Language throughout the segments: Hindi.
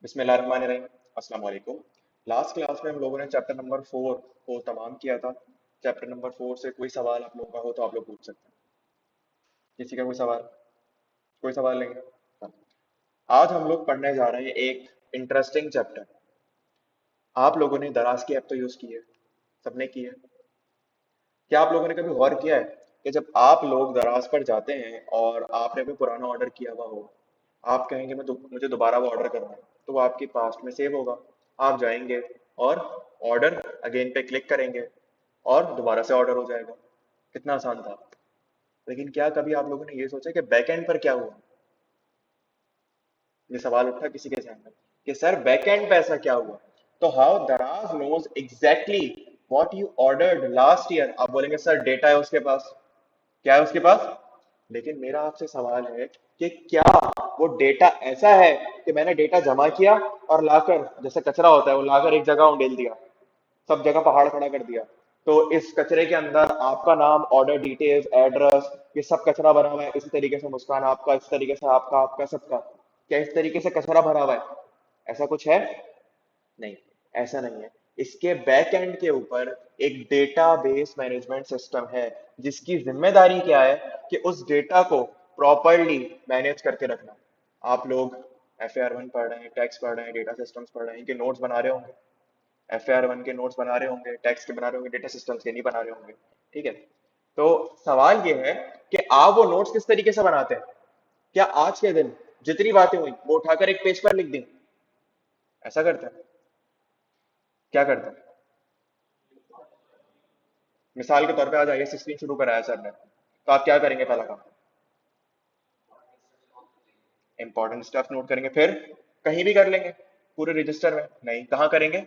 बिस्मिल्लाहिर्रहमानिर्रहीम। अस्सलाम वालेकुम। लास्ट क्लास में हम लोगों ने चैप्टर नंबर 4 को तमाम किया था। चैप्टर नंबर 4 से कोई सवाल आप लोगों का हो तो आप लोग पूछ सकते हैं। किसी का कोई सवाल नहीं? हाँ। आज हम लोग पढ़ने जा रहे हैं एक इंटरेस्टिंग चैप्टर। आप लोगों ने दराज की ऐप तो यूज की है, सबने की है। क्या आप लोगों ने कभी गौर किया है कि जब आप लोग दराज पर जाते हैं और आपने कोई पुराना ऑर्डर किया हुआ हो, आप कहेंगे मुझे दोबारा वो ऑर्डर करना है, तो वो आपकी पास्ट में सेव होगा। आप जाएंगे और ऑर्डर अगेन पे क्लिक करेंगे और दोबारा से ऑर्डर हो जाएगा। कितना आसान था। लेकिन क्या कभी आप लोगों ने ये सोचा कि बैकएंड पर क्या हुआ? ये सवाल उठा किसी के जहन में कि सर बैकएंड पे ऐसा क्या हुआ। तो हाउ दराज knows exactly what you ordered last year. आप बोलेंगे सर डेटा है उसके पास। क्या है उसके पास? लेकिन मेरा आपसे सवाल है कि क्या वो डेटा ऐसा है कि मैंने डेटा जमा किया और लाकर, जैसे कचरा होता है, वो लाकर एक जगह उंडेल दिया, सब जगह पहाड़ खड़ा कर दिया। तो इस कचरे के अंदर आपका नाम, ऑर्डर डिटेल्स, एड्रेस, ये सब कचरा भरा हुआ है। इसी तरीके से मुस्कान आपका, इस तरीके से आपका, आपका सबका। क्या इस तरीके से कचरा भरा हुआ है? ऐसा कुछ है? नहीं, ऐसा नहीं है। इसके बैक एंड के ऊपर एक डेटाबेस मैनेजमेंट सिस्टम है, जिसकी जिम्मेदारी क्या है कि उस डेटा को प्रॉपरली मैनेज करके रखना। आप लोग FAR 1 पढ़ रहे हैं, टैक्स पढ़ रहे हैं, डेटा सिस्टम्स पढ़ रहे हैं, इनके नोट्स बना रहे होंगे। FAR 1 के नोट्स बना रहे होंगे, टैक्स के बना रहे होंगे, डेटा सिस्टम्स के नहीं बना रहे होंगे। ठीक है। तो सवाल ये है कि आप वो नोट्स किस तरीके से बनाते हैं। क्या आज के दिन जितनी बातें हुई वो उठाकर एक पेज पर लिख दी? ऐसा करते हैं? क्या करते हैं? मिसाल के तौर पे आज IS 16 शुरू कराया सर ने, तो आप क्या करेंगे? पहला काम, इंपॉर्टेंट स्टेप्स नोट करेंगे। फिर कहीं भी कर लेंगे, पूरे रजिस्टर में नहीं, कहाँ करेंगे?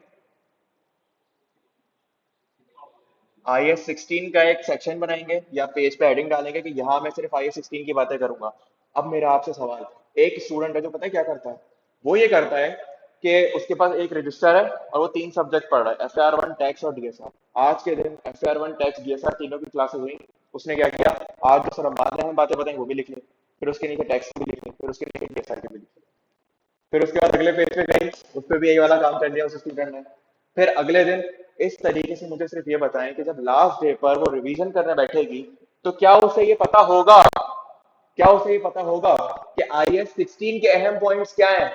IS 16 का एक सेक्शन बनाएंगे या पेज पे हेडिंग डालेंगे कि यहाँ मैं सिर्फ IS 16 की बातें करूंगा। अब मेरा आपसे सवाल, एक स्टूडेंट है जो पता है क्या करता है, वो ये करता है कि उसके पास एक रजिस्टर है और वो 3 सब्जेक्ट पढ़ रहा है, FAR 1, टैक्स और DSR। आज के दिन FAR 1, टैक्स, DSR तीनों की क्लासेस हुई। उसने क्या किया, आज जो सर हम बातें बताएंगे वो भी लिख ली, फिर उसके नीचे टैक्स की भी लिख ली, फिर उसके नीचे DSR की भी लिख ली। फिर उसके बाद अगले पेज पे गई, उस पर भी यही वाला काम कर दिया उस स्टूडेंट ने। फिर अगले दिन इस तरीके से। मुझे सिर्फ ये बताएं कि जब लास्ट डे पर वो रिवीजन करने बैठेगी, तो क्या उसे ये पता होगा कि IS 16 के अहम पॉइंट्स क्या हैं?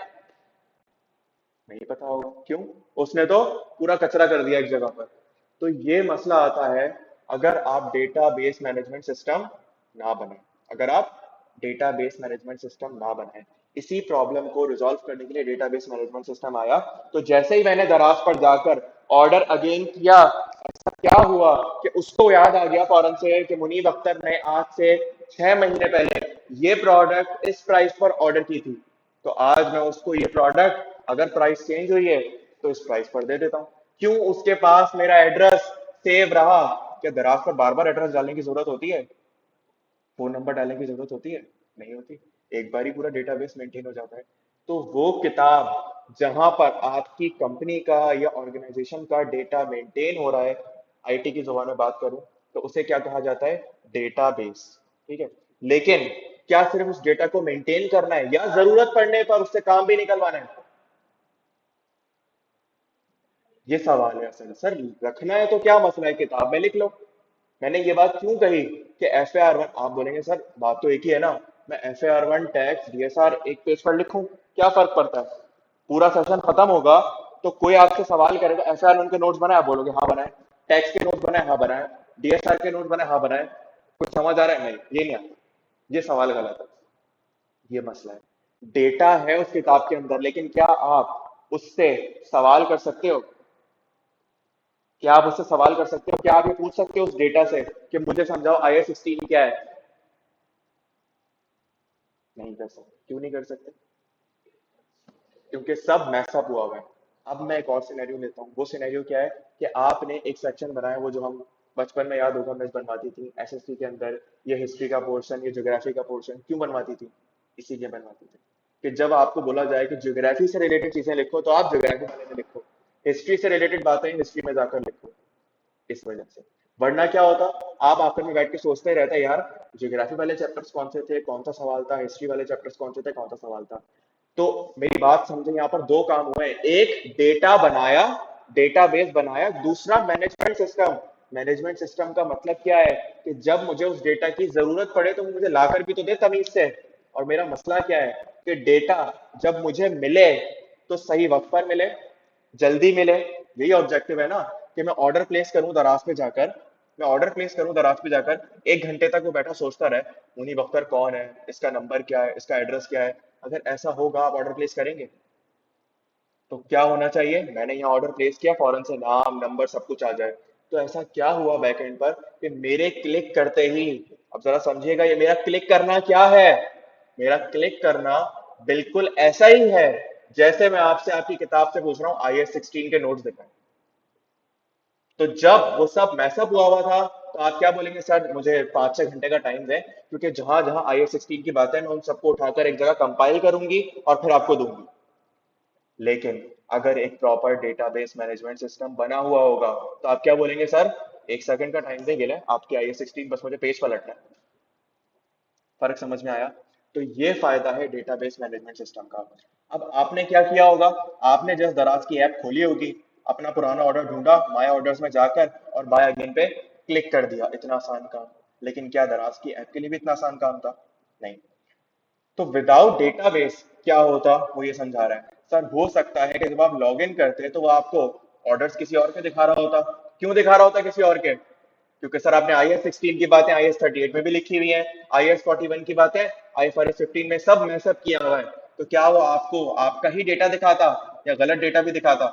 नहीं पता होगा। क्यों? उसने तो पूरा कचरा कर दिया एक जगह पर। तो ये मसला आता है अगर आप डेटाबेस मैनेजमेंट सिस्टम ना बनाए। अगर आप डेटाबेस मैनेजमेंट सिस्टम ना बनाए, इसी प्रॉब्लम को रिजॉल्व करने के लिए डेटाबेस मैनेजमेंट सिस्टम आया। तो जैसे ही मैंने दराज पर जाकर ऑर्डर अगेन किया, ऐसा क्या हुआ कि उसको याद आ गया फौरन से कि मुनीब अख्तर ने आज से 6 महीने पहले ये प्रोडक्ट इस प्राइस पर ऑर्डर की थी। तो आज मैं उसको ये प्रोडक्ट, अगर प्राइस चेंज हुई है, तो इस प्राइस पर दे देता हूँ। क्यों? उसके पास मेरा एड्रेस सेव रहा। क्या दराज पर बार बार एड्रेस डालने की जरूरत होती है? फोन नंबर डालने की जरूरत होती है? नहीं होती। एक बार ही पूरा डेटाबेस मेंटेन हो जाता है। तो वो किताब जहां पर आपकी कंपनी का या ऑर्गेनाइजेशन का डेटा मेंटेन हो रहा है, IT की जुबान में बात करूं, तो उसे क्या कहा जाता है? डेटाबेस। ठीक है। लेकिन क्या सिर्फ उस डेटा को मेंटेन करना है या जरूरत पड़ने पर उससे काम भी निकलवाना है? ये सवाल है असल। सर रखना है तो क्या मसला है, किताब में लिख लो। मैंने ये बात क्यों कही कि FAR 1, आप बोलेंगे सर बात तो एक ही है ना, मैं FAR 1, टैक्स, DSR एक पेज पर लिखूं, क्या फर्क पड़ता है? पूरा सेशन खत्म होगा तो कोई आपसे सवाल करेगा FAR 1 के नोट्स बनाए, आप बोलोगे हाँ बनाए। टैक्स के नोट्स बनाए, हाँ बनाए। DSR के नोट्स बनाए, हाँ बनाए। कुछ समझ आ रहा है? नहीं, ये नहीं आता। ये सवाल गलत है। ये मसला है। डेटा है उस किताब के अंदर, लेकिन क्या आप उससे सवाल कर सकते हो? क्या आप उससे सवाल कर सकते हो? क्या आप ये पूछ सकते हो उस डेटा से कि मुझे समझाओ IS 16 क्या है? नहीं कर सकते। क्यों नहीं कर सकते? क्योंकि सब मैसअप हुआ है। अब मैं एक और सिनेरियो लेता हूँ। वो सिनेरियो क्या है कि आपने एक सेक्शन बनाया, वो जो हम बचपन में, याद होगा, मिस बनवाती थी SST के अंदर, ये हिस्ट्री का पोर्शन, ये ज्योग्राफी का पोर्शन। क्यों बनवाती थी? इसीलिए बनवाती थी कि जब आपको बोला जाए कि ज्योग्राफी से रिलेटेड चीजें लिखो, तो आप ज्योग्राफी वाले में लिखो, हिस्ट्री से रिलेटेड बातें हिस्ट्री में जाकर लिखो। इस वजह से। वरना क्या होता, आप आखिर में बैठ के सोचते रहते यार, ज्योग्राफी वाले चैप्टर्स कौन से थे, कौन सा सवाल था, हिस्ट्री वाले चैप्टर्स कौन से थे, कौन सा सवाल था। तो मेरी बात समझे, यहाँ पर दो काम हुए हैं। एक डेटा बनाया, डेटाबेस बनाया, दूसरा मैनेजमेंट सिस्टम। मैनेजमेंट सिस्टम का मतलब क्या है कि जब मुझे उस डेटा की जरूरत पड़े तो वो मुझे लाकर भी तो दे तमीज से। और मेरा मसला क्या है कि डेटा जब मुझे मिले तो सही वक्त पर मिले, जल्दी मिले। यही ऑब्जेक्टिव है ना, कि मैं ऑर्डर प्लेस करूं दराज पे जाकर, मैं ऑर्डर प्लेस करूं दराज पे जाकर, 1 घंटे तक वो बैठा सोचता रहे मुनीब अख्तर कौन है, इसका नंबर क्या है, इसका एड्रेस क्या है। अगर ऐसा होगा आप ऑर्डर प्लेस करेंगे? तो क्या होना चाहिए, मैंने यहाँ ऑर्डर प्लेस किया, फौरन से नाम नंबर सब कुछ आ जाए। तो ऐसा क्या हुआ बैकएंड पर कि मेरे क्लिक करते ही, अब जरा समझिएगा, ये मेरा क्लिक करना क्या है, मेरा क्लिक करना बिल्कुल ऐसा ही है जैसे मैं आपसे आपकी किताब से पूछ रहा हूँ IS-16 के नोट्स दिखाएं। तो जब वो सब मैसअप हुआ हुआ था, तो आप क्या बोलेंगे, सर मुझे 5-6 घंटे का टाइम दें, क्योंकि जहां जहां IS-16 की बातें, मैं उन सबको उठाकर एक जगह कंपाइल करूंगी और फिर आपको दूंगी। लेकिन अगर एक प्रॉपर डेटाबेस मैनेजमेंट सिस्टम बना हुआ होगा तो आप क्या बोलेंगे, सर 1 सेकंड का टाइम देंगे ले आपके IS-16, बस मुझे पेज पलटना है। फर्क समझ में आया? तो ये फायदा है डेटाबेस मैनेजमेंट सिस्टम का। अब आपने क्या किया होगा, आपने जस्ट दराज की ऐप खोली होगी, अपना पुराना ऑर्डर ढूंढा, माय ऑर्डर्स में जाकर और बाय अगेन पे क्लिक कर दिया, इतना आसान काम। लेकिन क्या दराज की ऐप के लिए भी इतना आसान काम था? नहीं। तो विदाउट डेटाबेस क्या होता, वो ये समझा रहा है। सर हो सकता है कि जब आप लॉग इन करते तो वो आपको ऑर्डर्स किसी और के दिखा रहा होता। क्यों दिखा रहा होता किसी और के? क्योंकि सर आपने IS-16 की बातें IS-38 में भी लिखी हुई हैं, IS-41 की बातें IFRS 15 में सब मैसअप किया हुआ है। तो क्या वो आपको आपका ही डेटा दिखाता या गलत डेटा भी दिखाता?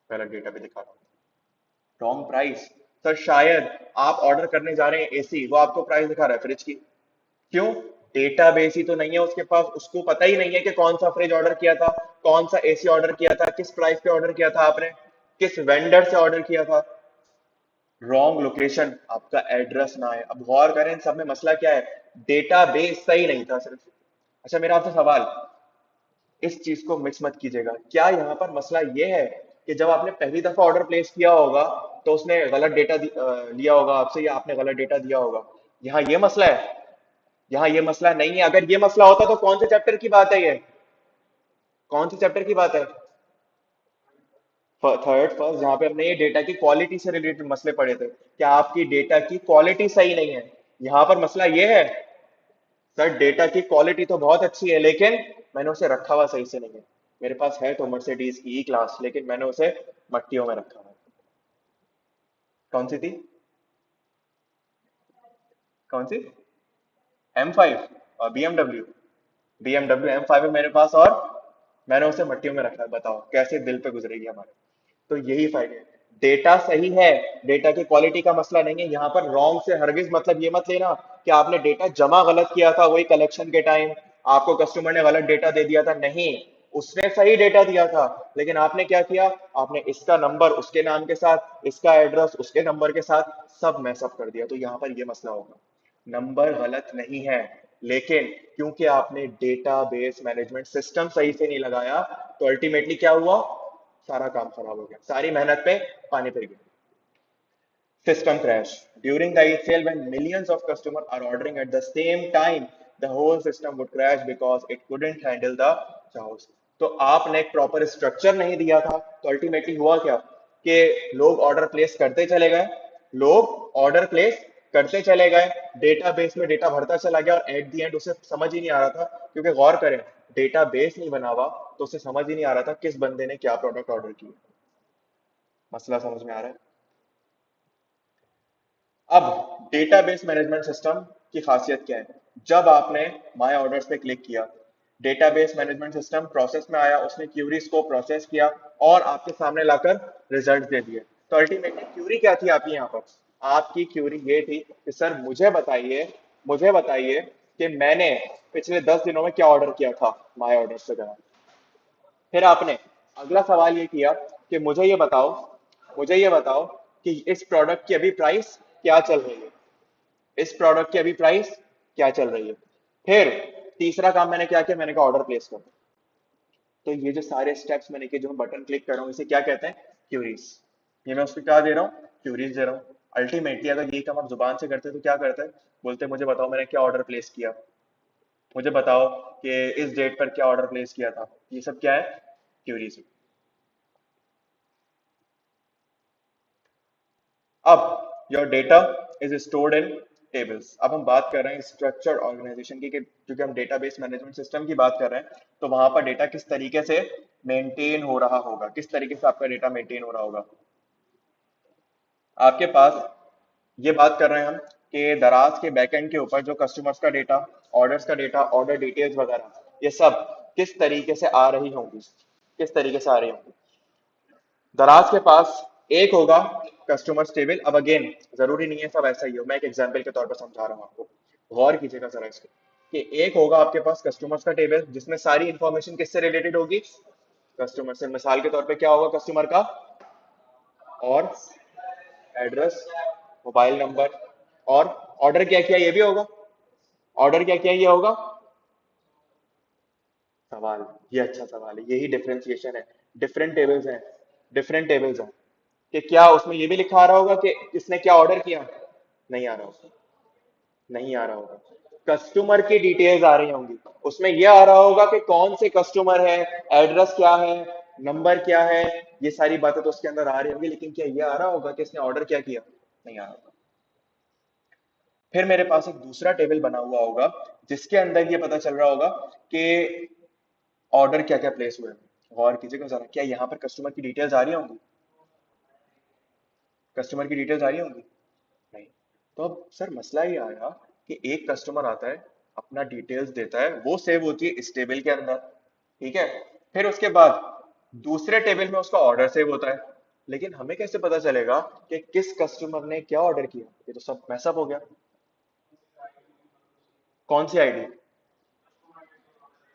गलत डेटा भी दिखाता। Wrong price. सर शायद आप ऑर्डर करने जा रहे हैं AC, वो आपको प्राइस दिखा रहा है फ्रिज की। क्यों? डेटाबेस ही तो नहीं है उसके पास, उसको पता ही नहीं है कि कौन सा फ्रिज ऑर्डर किया था, कौन सा AC ऑर्डर किया था, किस प्राइस पे ऑर्डर किया था आपने, किस वेंडर से ऑर्डर किया था। रॉन्ग लोकेशन, आपका एड्रेस ना है। अब गौर करें इन सब में मसला क्या है, डेटाबेस सही नहीं था सिर्फ। अच्छा मेरा आपसे सवाल, इस चीज को मिक्स मत कीजिएगा, क्या यहाँ पर मसला ये है कि जब आपने पहली दफा ऑर्डर प्लेस किया होगा तो उसने गलत डेटा लिया होगा आपसे, या आपने गलत डेटा दिया होगा? यहाँ ये मसला है? यहाँ ये मसला नहीं है। अगर ये मसला होता तो कौन से चैप्टर की बात है ये, कौन से चैप्टर की बात है? थर्ड फर्स्ट, जहां पे हमने ये डेटा की क्वालिटी से रिलेटेड मसले पढ़े थे, क्या आपकी डेटा की क्वालिटी सही नहीं है? यहाँ पर मसला ये है, सर डेटा की क्वालिटी तो बहुत अच्छी है लेकिन मैंने उसे रखा हुआ सही से नहीं है। मेरे पास है तो मर्सिडीज की E क्लास, लेकिन मैंने उसे मट्टियों में रखा हुआ है। कौन सी थी? कौन सी? M5? और BMW M5 है मेरे पास, और मैंने उसे मट्टियों में रखा है। बताओ कैसे दिल पे गुजरेगी हमारे? तो यही फायदे हैं। डेटा सही है, डेटा की क्वालिटी का मसला नहीं है यहाँ पर। रॉन्ग से हरगिज मतलब ये मत लेना कि आपने डेटा जमा गलत किया था वही कलेक्शन के टाइम, आपको कस्टमर ने गलत डेटा दे दिया था। नहीं, उसने सही डेटा दिया था, लेकिन आपने क्या किया, आपने इसका नंबर उसके नाम के साथ, इसका एड्रेस उसके नंबर के साथ सब मैसअप कर दिया। तो यहाँ पर ये मसला होगा, नंबर गलत नहीं है, लेकिन क्योंकि आपने डेटाबेस मैनेजमेंट सिस्टम सही से नहीं लगाया, तो अल्टीमेटली क्या हुआ, सारा काम खराब हो गया, सारी मेहनत पे पानी फिर गया। System crash. During the ETL, when millions of customers are ordering at the same time, the whole system would crash because it couldn't handle the chaos. तो आपने एक प्रॉपर स्ट्रक्चर नहीं दिया था, तो अल्टीमेटली हुआ क्या कि लोग ऑर्डर प्लेस करते चले गए, लोग ऑर्डर प्लेस करते चले गए, डेटाबेस में डेटा भरता चला गया, और एट द एंड उसे समझ ही नहीं आ रहा था। क्योंकि गौर करें, डेटाबेस नहीं बना हुआ तो उसे समझ ही नहीं आ रहा था किस बंदे ने क्या प्रोडक्ट ऑर्डर किया। मसला समझ में आ रहा है? अब डेटाबेस मैनेजमेंट सिस्टम की खासियत क्या है, जब आपने माय ऑर्डर्स पे क्लिक किया, डेटाबेस मैनेजमेंट सिस्टम प्रोसेस में आया, उसने क्यूरीज को प्रोसेस किया और आपके सामने लाकर रिजल्ट दे दिए। तो अल्टीमेटली क्यूरी क्या थी आपकी यहाँ पर, आपकी क्यूरी ये थी कि सर मुझे बताइए कि मैंने पिछले 10 दिनों में क्या ऑर्डर किया था माय ऑर्डर्स से करा। फिर आपने अगला सवाल ये किया कि मुझे ये बताओ कि इस प्रोडक्ट की अभी प्राइस क्या चल रही है, इस प्रोडक्ट की अभी प्राइस क्या चल रही है। फिर तीसरा काम मैंने क्या किया, मैंने कहा ऑर्डर प्लेस कर। तो ये जो सारे स्टेप्स मैंने किए, जो मैं बटन क्लिक कर रहा हूँ, इसे क्या कहते हैं, क्यूरीज। ये मैं उसको क्या दे रहा हूँ, क्यूरीज दे रहा हूँ। अल्टीमेटली अगर ये काम आप जुबान से करते तो क्या करते हैं, बोलते मुझे बताओ मैंने क्या ऑर्डर प्लेस किया। मुझे बताओ कि इस डेट पर क्या ऑर्डर प्लेस किया था। ये सब क्या है? क्यूरीज। अब your data is stored in tables. अब हम बात कर रहे हैं स्ट्रक्चर्ड ऑर्गेनाइजेशन की, क्योंकि हम डेटाबेस मैनेजमेंट सिस्टम की बात कर रहे हैं, तो वहां पर डेटा किस तरीके से मेंटेन हो रहा होगा, किस तरीके से आपका डेटा मेंटेन हो रहा होगा। आपके पास, ये बात कर रहे हैं हम कि दराज के बैकएंड के ऊपर जो कस्टमर्स का डेटा, ऑर्डर्स का डेटा, ऑर्डर डिटेल्स वगैरह, ये सब किस तरीके से आ रही होंगी, किस तरीके से आ रही होंगी। दराज के पास एक होगा कस्टमर्स टेबल। अब अगेन जरूरी नहीं है सब ऐसा ही हो, मैं एक एग्जांपल के तौर पर समझा रहा हूँ आपको, गौर कीजिएगा जरा इसको। कि एक होगा आपके पास कस्टमर्स का टेबल जिसमें सारी इंफॉर्मेशन किससे रिलेटेड होगी, कस्टमर से। मिसाल के तौर पे क्या होगा कस्टमर का, और एड्रेस, मोबाइल नंबर, और ऑर्डर क्या किया ये भी होगा। ऑर्डर क्या किया ये होगा। सवाल, ये अच्छा सवाल है, यही डिफरेंशिएशन है। डिफरेंट टेबल्स हैं, डिफरेंट टेबल्स हैं। कि क्या उसमें ये भी लिखा आ रहा होगा कि किसने क्या ऑर्डर किया, नहीं आ रहा होगा, नहीं आ रहा होगा। कस्टमर की डिटेल्स आ रही होंगी, उसमें यह आ रहा होगा कि कौन से कस्टमर है, एड्रेस क्या है, नंबर क्या है, ये सारी बातें तो उसके अंदर आ रही होंगी, लेकिन क्या ये आ रहा होगा कि इसने ऑर्डर क्या किया, नहीं आ रहा होगा। फिर मेरे पास एक दूसरा टेबल बना हुआ होगा जिसके अंदर ये पता चल रहा होगा कि ऑर्डर क्या क्या प्लेस हुए हैं। गौर कीजिएगा जरा, क्या यहाँ पर कस्टमर की डिटेल्स आ रही होंगी, कस्टमर की डिटेल्स आ रही होंगी, नहीं। तो अब सर मसला ये आया कि एक कस्टमर आता है, अपना डिटेल्स देता है, वो सेव होती है इस टेबल के अंदर, ठीक है। फिर उसके बाद दूसरे टेबल में उसका ऑर्डर सेव होता है, लेकिन हमें कैसे पता चलेगा कि किस कस्टमर ने क्या ऑर्डर किया। ये तो सब मैसअप हो गया। कौन सी आईडी,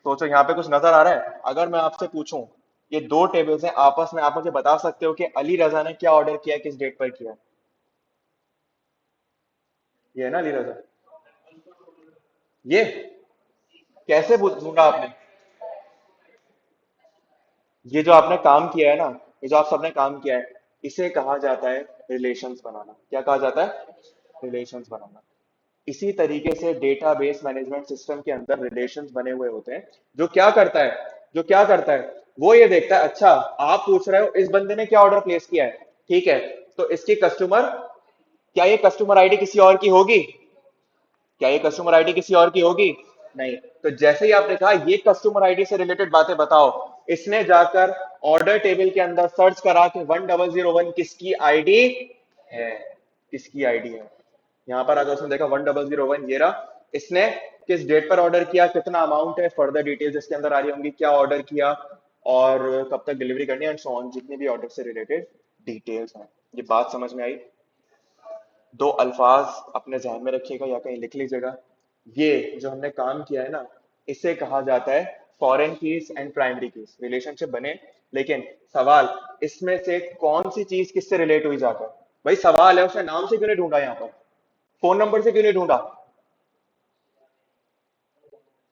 सोचो यहाँ पे कुछ नजर आ रहा है। अगर मैं आपसे पूछूं, ये दो टेबल्स हैं आपस में, आप मुझे बता सकते हो कि अली रजा ने क्या ऑर्डर किया, किस डेट पर किया। ये है ना अली रजा, ये कैसे ढूंढा आपने। ये जो आपने काम किया है ना, ये जो आप सबने काम किया है, इसे कहा जाता है रिलेशंस बनाना। क्या कहा जाता है, रिलेशंस बनाना। इसी तरीके से डेटाबेस मैनेजमेंट सिस्टम के अंदर रिलेशंस बने हुए होते हैं। जो क्या करता है, जो क्या करता है, वो ये देखता है, अच्छा आप पूछ रहे हो इस बंदे ने क्या ऑर्डर प्लेस किया है, ठीक है, तो इसकी कस्टमर, क्या ये कस्टमर आईडी किसी और की होगी, क्या ये कस्टमर आईडी किसी और की होगी, नहीं। तो जैसे ही आपने कहा ये कस्टमर आईडी से रिलेटेड बातें बताओ, इसने जाकर ऑर्डर टेबल के अंदर सर्च करा कि 1001 किसकी आईडी है, किसकी आईडी है। यहां पर अगर उसने देखा 1001 ये रहा, इसने किस डेट पर ऑर्डर किया, कितना अमाउंट है, फर्दर डिटेल्स इसके अंदर आ रही होंगी, क्या ऑर्डर किया और कब तक डिलीवरी करनी है, एंड सो ऑन, जितने भी ऑर्डर से रिलेटेड डिटेल्स हैं। ये बात समझ में आई। दो अल्फाज अपने जहन में रखिएगा या कहीं लिख लीजिएगा। ये जो हमने काम किया है ना, इसे कहा जाता है foreign keys and primary keys. Relationship बने, लेकिन सवाल इसमें से कौन सी चीज किससे रिलेट हुई जाकर। भाई सवाल है, उसने नाम से क्यों नहीं ढूंढा, यहाँ पर फोन नंबर से क्यों नहीं ढूंढा,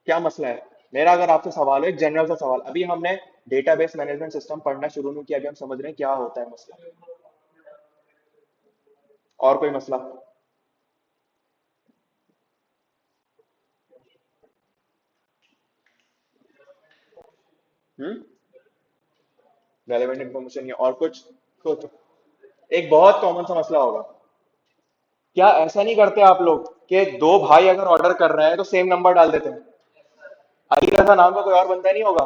क्या मसला है। मेरा अगर आपसे सवाल है, एक जनरल सा सवाल, अभी हमने डेटाबेस मैनेजमेंट सिस्टम पढ़ना शुरू नहीं किया, अभी हम समझ रहे हैं क्या होता है मसला। और कोई मसला। हम्म, रेलेवेंट इन्फॉर्मेशन या और कुछ, सोचो। एक बहुत कॉमन सा मसला होगा, क्या ऐसा नहीं करते आप लोग कि दो भाई अगर ऑर्डर कर रहे हैं तो सेम नंबर डाल देते हैं, अली रजा नाम का कोई और बंदा नहीं होगा।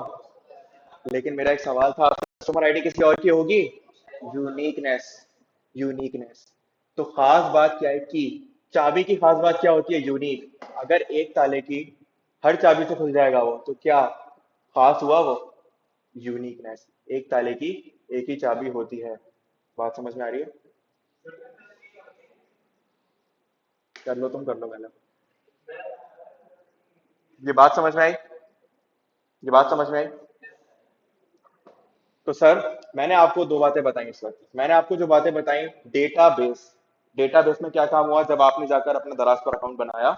लेकिन मेरा एक सवाल था, कस्टमर आईडी किसी और की होगी, यूनिकनेस, यूनिकनेस। तो खास बात क्या है कि चाबी की खास बात क्या होती है, यूनिक। अगर एक ताले की हर चाबी से खुल जाएगा वो, तो क्या खास हुआ वो, यूनिकनेस। एक ताले की एक ही चाबी होती है। बात समझ में आ रही है। कर लो, तुम कर लो पहले। ये बात समझ में आई, ये बात समझ में आई। तो सर मैंने आपको दो बातें बताई इस वक्त, मैंने आपको जो बातें बताई, डेटाबेस, डेटाबेस में क्या काम हुआ, जब आपने जाकर अपना दराज पर अकाउंट बनाया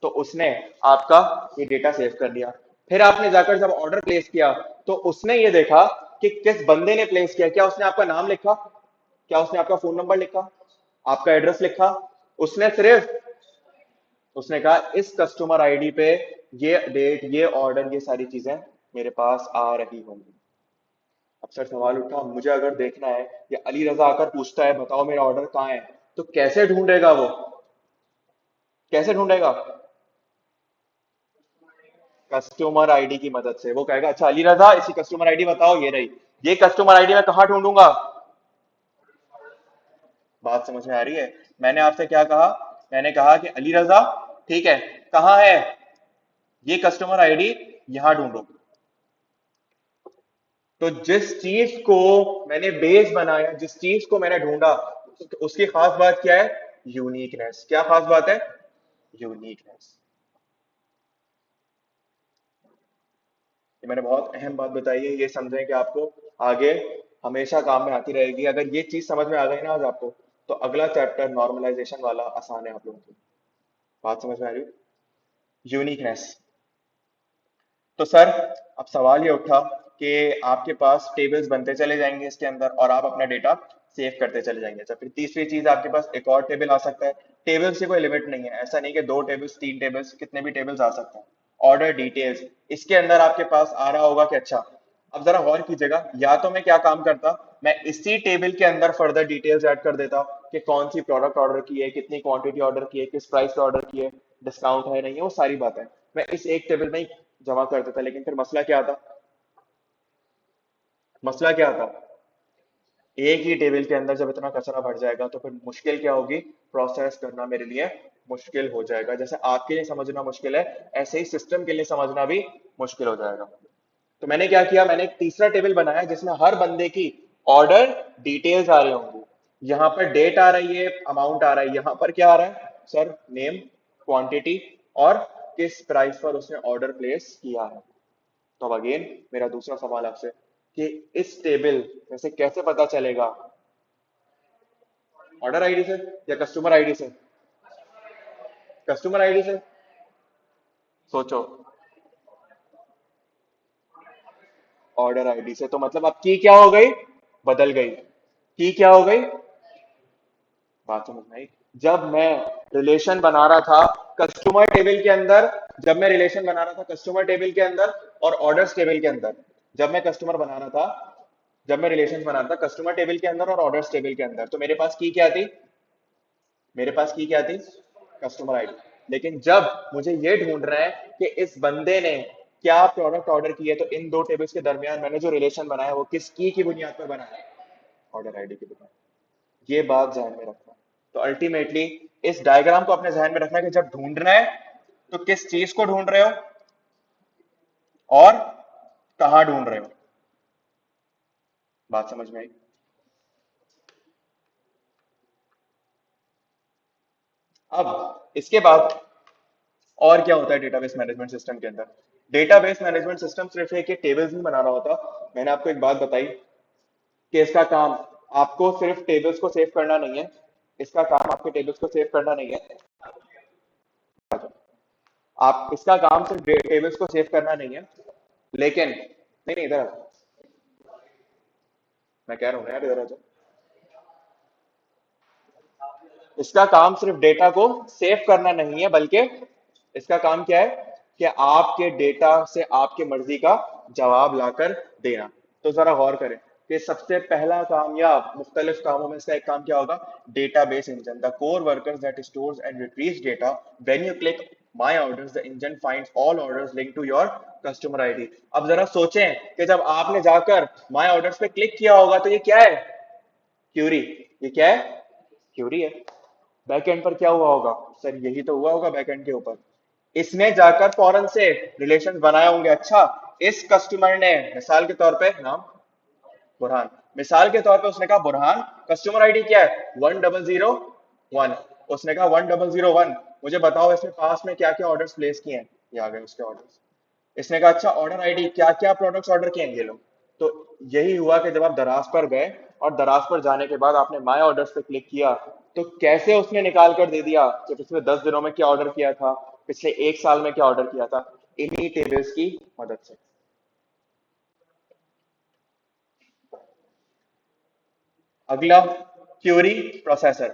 तो उसने आपका ये डेटा सेव कर लिया। फिर आपने जाकर जब ऑर्डर प्लेस किया तो उसने ये देखा कि किस बंदे ने प्लेस किया, क्या उसने आपका नाम लिखा, क्या उसने आपका फोन नंबर लिखा, आपका एड्रेस लिखा, उसने सिर्फ, उसने कहा इस कस्टमर आईडी पे ये डेट, ये ऑर्डर, ये सारी चीजें मेरे पास आ रही होंगी। अब सर सवाल उठा, मुझे अगर देखना है या अली रजा आकर पूछता है बताओ मेरा ऑर्डर कहाँ है, तो कैसे ढूंढेगा वो? कैसे ढूंढेगा? कस्टमर आईडी की मदद से। वो कहेगा अच्छा अली रजा इसकी कस्टमर आईडी बताओ, ये रही। ये कस्टमर आईडी मैं कहाँ ढूंढूंगा? बात समझ में आ रही है? मैंने आपसे क्या कहा? मैंने कहा कि अली रजा, ठीक है, कहाँ है ये कस्टमर आईडी, यहां ढूंढो। तो जिस चीज को मैंने बेस बनाया, जिस चीज को मैंने ढूंढा, उसकी खास बात क्या है? यूनिकनेस। क्या खास बात है? यूनिकनेस। ये मैंने बहुत अहम बात बताई है, ये समझें कि आपको आगे हमेशा काम में आती रहेगी। अगर ये चीज समझ में आ गई ना आज आपको, तो अगला चैप्टर नॉर्मलाइजेशन वाला आसान है आप लोगों की। बात समझ में आ रही है? यूनिकनेस। तो सर अब सवाल ये उठा कि आपके पास टेबल्स बनते चले जाएंगे इसके अंदर और आप अपना डेटा सेव करते चले जाएंगे। अच्छा, फिर तीसरी चीज आपके पास एक और टेबल आ सकता है। टेबल्स की कोई लिमिट नहीं है, ऐसा नहीं कि 2 टेबल्स 3 टेबल्स, कितने भी टेबल्स आ सकते हैं। ऑर्डर डिटेल्स इसके अंदर आपके पास आ रहा होगा कि अच्छा, अब जरा गौर कीजिएगा, या तो मैं क्या काम करता, मैं इसी टेबल के अंदर फर्दर डिटेल्स ऐड कर देता कि कौन सी प्रोडक्ट ऑर्डर की है, कितनी क्वांटिटी ऑर्डर की है, किस प्राइस पे ऑर्डर की है, डिस्काउंट है नहीं है, वो सारी बातें मैं इस एक टेबल में ही जमा कर देता। लेकिन फिर मसला क्या था? मसला क्या था? एक ही टेबल के अंदर जब इतना कचरा भर जाएगा तो फिर मुश्किल क्या होगी? प्रोसेस करना मेरे लिए मुश्किल हो जाएगा। जैसे आपके लिए समझना मुश्किल है, ऐसे ही सिस्टम के लिए समझना भी मुश्किल हो जाएगा। तो मैंने क्या किया, मैंने एक तीसरा टेबल बनाया जिसमें हर बंदे की ऑर्डर डिटेल्स आ रही होंगी। यहाँ पर डेट आ रही है, अमाउंट आ रहा है, यहाँ पर क्या आ रहा है सर? नेम, क्वांटिटी और किस प्राइस पर उसने ऑर्डर प्लेस किया है। तो अब अगेन मेरा दूसरा सवाल आपसे कि इस टेबल में से कैसे पता चलेगा? ऑर्डर आईडी से या कस्टमर आईडी से? कस्टमर आईडी से। सोचो। ऑर्डर आईडी से, तो मतलब अब की क्या हो गई? बदल गई। की क्या हो गई? बात समझ में आई? जब मैं रिलेशन बना रहा था कस्टमर टेबल के अंदर, जब मैं रिलेशन बना रहा था कस्टमर टेबल के अंदर और ऑर्डर्स टेबल के अंदर, जब मैं कस्टमर बना रहा था, जब मैं रिलेशन बना रहा था कस्टमर टेबल के अंदर और ऑर्डर्स टेबल के अंदर, तो मेरे पास की क्या थी? मेरे पास की क्या थी? Customer ID. लेकिन जब मुझे ये ढूंढना है कि इस बंदे ने क्या प्रोडक्ट ऑर्डर की है, तो इन दो टेबल्स के दरमियान मैंने जो रिलेशन बनाया वो किस की बुनियाद पर बनाया है? ऑर्डर आईडी की बुनियाद। ये बात ध्यान में रखना। तो अल्टीमेटली इस डायग्राम को अपने ध्यान में रखना कि जब ढूंढना है तो किस चीज को ढूंढ रहे हो और कहां ढूंढ रहे हो। बात समझ में आई? अब इसके बाद और क्या होता है डेटाबेस मैनेजमेंट सिस्टम के अंदर? डेटाबेस मैनेजमेंट सिस्टम सिर्फ एक टेबल्स नहीं बना रहा होता। मैंने आपको एक बात बताई कि इसका काम आपको सिर्फ टेबल्स को सेव करना नहीं है। इसका काम आपके टेबल्स को सेव करना नहीं है। आप इसका काम सिर्फ टेबल्स को सेव करना नहीं है, लेकिन नहीं नहीं, इधर आ जाओ। मैं कह रहा हूँ ना यार, इधर आ जाओ। इसका काम सिर्फ डेटा को सेव करना नहीं है, बल्कि इसका काम क्या है कि आपके डेटा से आपकी मर्जी का जवाब लाकर देना। तो जरा गौर करें कि सबसे पहला काम या मुख्तलिफ कामों में इसका एक काम क्या होगा? Database engine, the core workers that stores and retrieves data. When you click my orders the engine finds all orders linked to your customer ID. अब जरा सोचें कि जब आपने जाकर माय ऑर्डर्स पे क्लिक किया होगा तो ये क्या है? क्यूरी। ये क्या है? क्यूरी है। बैकएंड पर क्या हुआ होगा? सर यही तो हुआ होगा बैकएंड के ऊपर। इसने जाकर फौरन से रिलेशंस बनाए होंगे। अच्छा, इस कस्टमर ने मिसाल के तौर पे नाम बुरहान, मिसाल के तौर पे उसने कहा बुरहान, कस्टमर आईडी क्या है? 1001। उसने कहा 1001, मुझे बताओ इसमें पास में क्या क्या ऑर्डर्स प्लेस किए हैं। ये आ गए उसके ऑर्डर्स। इसने कहा अच्छा ऑर्डर आईडी क्या क्या प्रोडक्ट्स ऑर्डर किए हैं ये लोग। तो यही हुआ कि जब आप दराज पर गए और दराज पर जाने के बाद आपने माय ऑर्डर्स पे क्लिक किया, तो कैसे उसने निकाल कर दे दिया कि पिछले 10 दिनों में क्या ऑर्डर किया था, पिछले 1 साल में क्या ऑर्डर किया था, इन्हीं टेबल्स की मदद से। अगला, query processor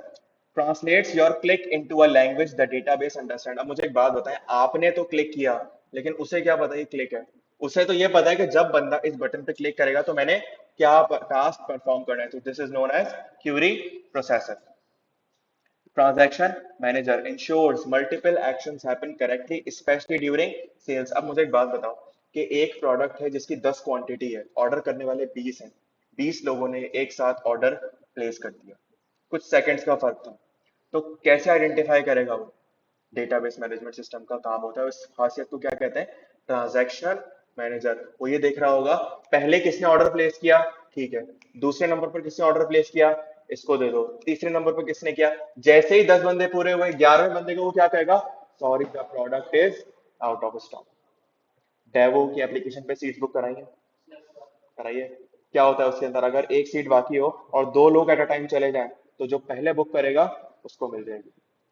translates your click into a language the database understand. अब मुझे एक बात बताएं, आपने तो क्लिक किया, लेकिन उसे क्या पता ये क्लिक है। उसे तो ये पता है कि जब बंदा इस बटन पे क्लिक करेगा तो मैंने क्या टास्क परफॉर्म करना है। तो this is known as query processor. Transaction manager ensures multiple actions happen correctly especially during sales. अब मुझे एक बात बताओ कि एक प्रोडक्ट है जिसकी 10 क्वांटिटी है, ऑर्डर करने वाले 20 हैं, 20 लोगों ने एक साथ ऑर्डर प्लेस कर दिया, कुछ सेकंड्स का फर्क था, तो कैसे आइडेंटिफाई करेगा वो? डेटाबेस मैनेजमेंट सिस्टम का काम होता है, उस खासियत को क्या कहते हैं? Transaction manager. वो ये देख रहा होगा पहले किसने ऑर्डर प्लेस किया, ठीक है, दूसरे नंबर पर किसने ऑर्डर प्लेस किया, इसको दे दो, तीसरे नंबर पर किसने किया। जैसे ही 10 बंदे पूरे हुए, 11वें बंदे को वो क्या कहेगा? Sorry the product is out of stock. Daewoo की एप्लीकेशन पे सीट्स बुक कराइए, कराइए। क्या होता है उसके अंदर, अगर एक सीट बाकी हो और दो लोग एट अ टाइम चले जाएं, तो जो पहले बुक करेगा उसको मिल जाएगी।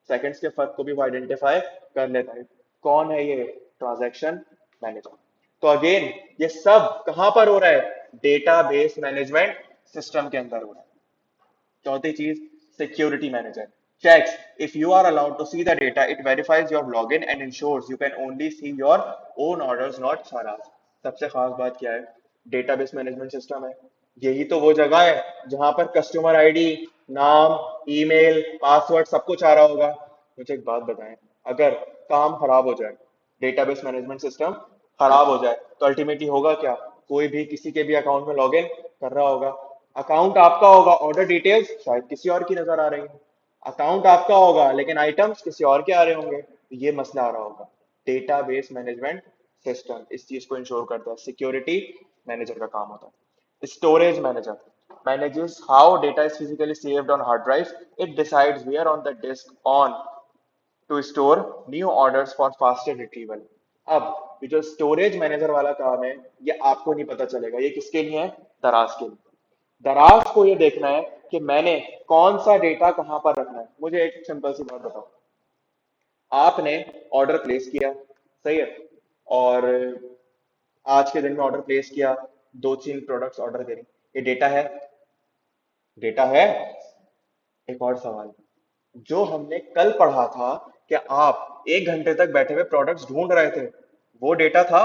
सेकंड्स के फर्क को भी वो आइडेंटिफाई कर लेता है। कौन है ये? Transaction manager. तो अगेन ये सब कहां पर हो रहा है? डेटाबेस मैनेजमेंट सिस्टम के अंदर हो रहा है। चौथी चीज, security manager checks if you are allowed to see the data, it verifies your login and ensures you can only see your own orders, not saras। सबसे खास बात क्या है? डेटाबेस मैनेजमेंट सिस्टम है, यही तो वो जगह है जहां पर कस्टमर आईडी, नाम, ईमेल, पासवर्ड सब कुछ आ रहा होगा। मुझे एक बात बताएं, अगर काम खराब हो जाए, डेटाबेस मैनेजमेंट सिस्टम खराब हो जाए, तो अल्टीमेटली होगा क्या? कोई भी किसी के भी अकाउंट में लॉगिन कर रहा होगा, अकाउंट आपका होगा, ऑर्डर डिटेल्स शायद किसी और की नजर आ रही है। अकाउंट आपका होगा लेकिन आइटम्स किसी और के आ रहे होंगे, तो ये मसला आ रहा होगा। डेटाबेस मैनेजमेंट सिस्टम इस चीज को इंश्योर करता है, सिक्योरिटी मैनेजर का काम होता है। Storage manager manages how data is physically saved on hard drives. It decides where on the disk on to store new orders for faster retrieval। अब ये जो स्टोरेज मैनेजर वाला काम है, ये आपको नहीं पता चलेगा, ये किसके लिए है? दराज के लिए। दराज को ये देखना है कि मैंने कौन सा डेटा कहां पर रखना है। मुझे एक सिंपल सी बात बताओ, आपने ऑर्डर प्लेस किया, सही है, और आज के दिन में ऑर्डर प्लेस किया, दो तीन प्रोडक्ट्स ऑर्डर करी, ये डेटा है? डेटा है। एक और सवाल, जो हमने कल पढ़ा था कि आप 1 घंटे तक बैठे हुए प्रोडक्ट्स ढूंढ रहे थे, वो डेटा था?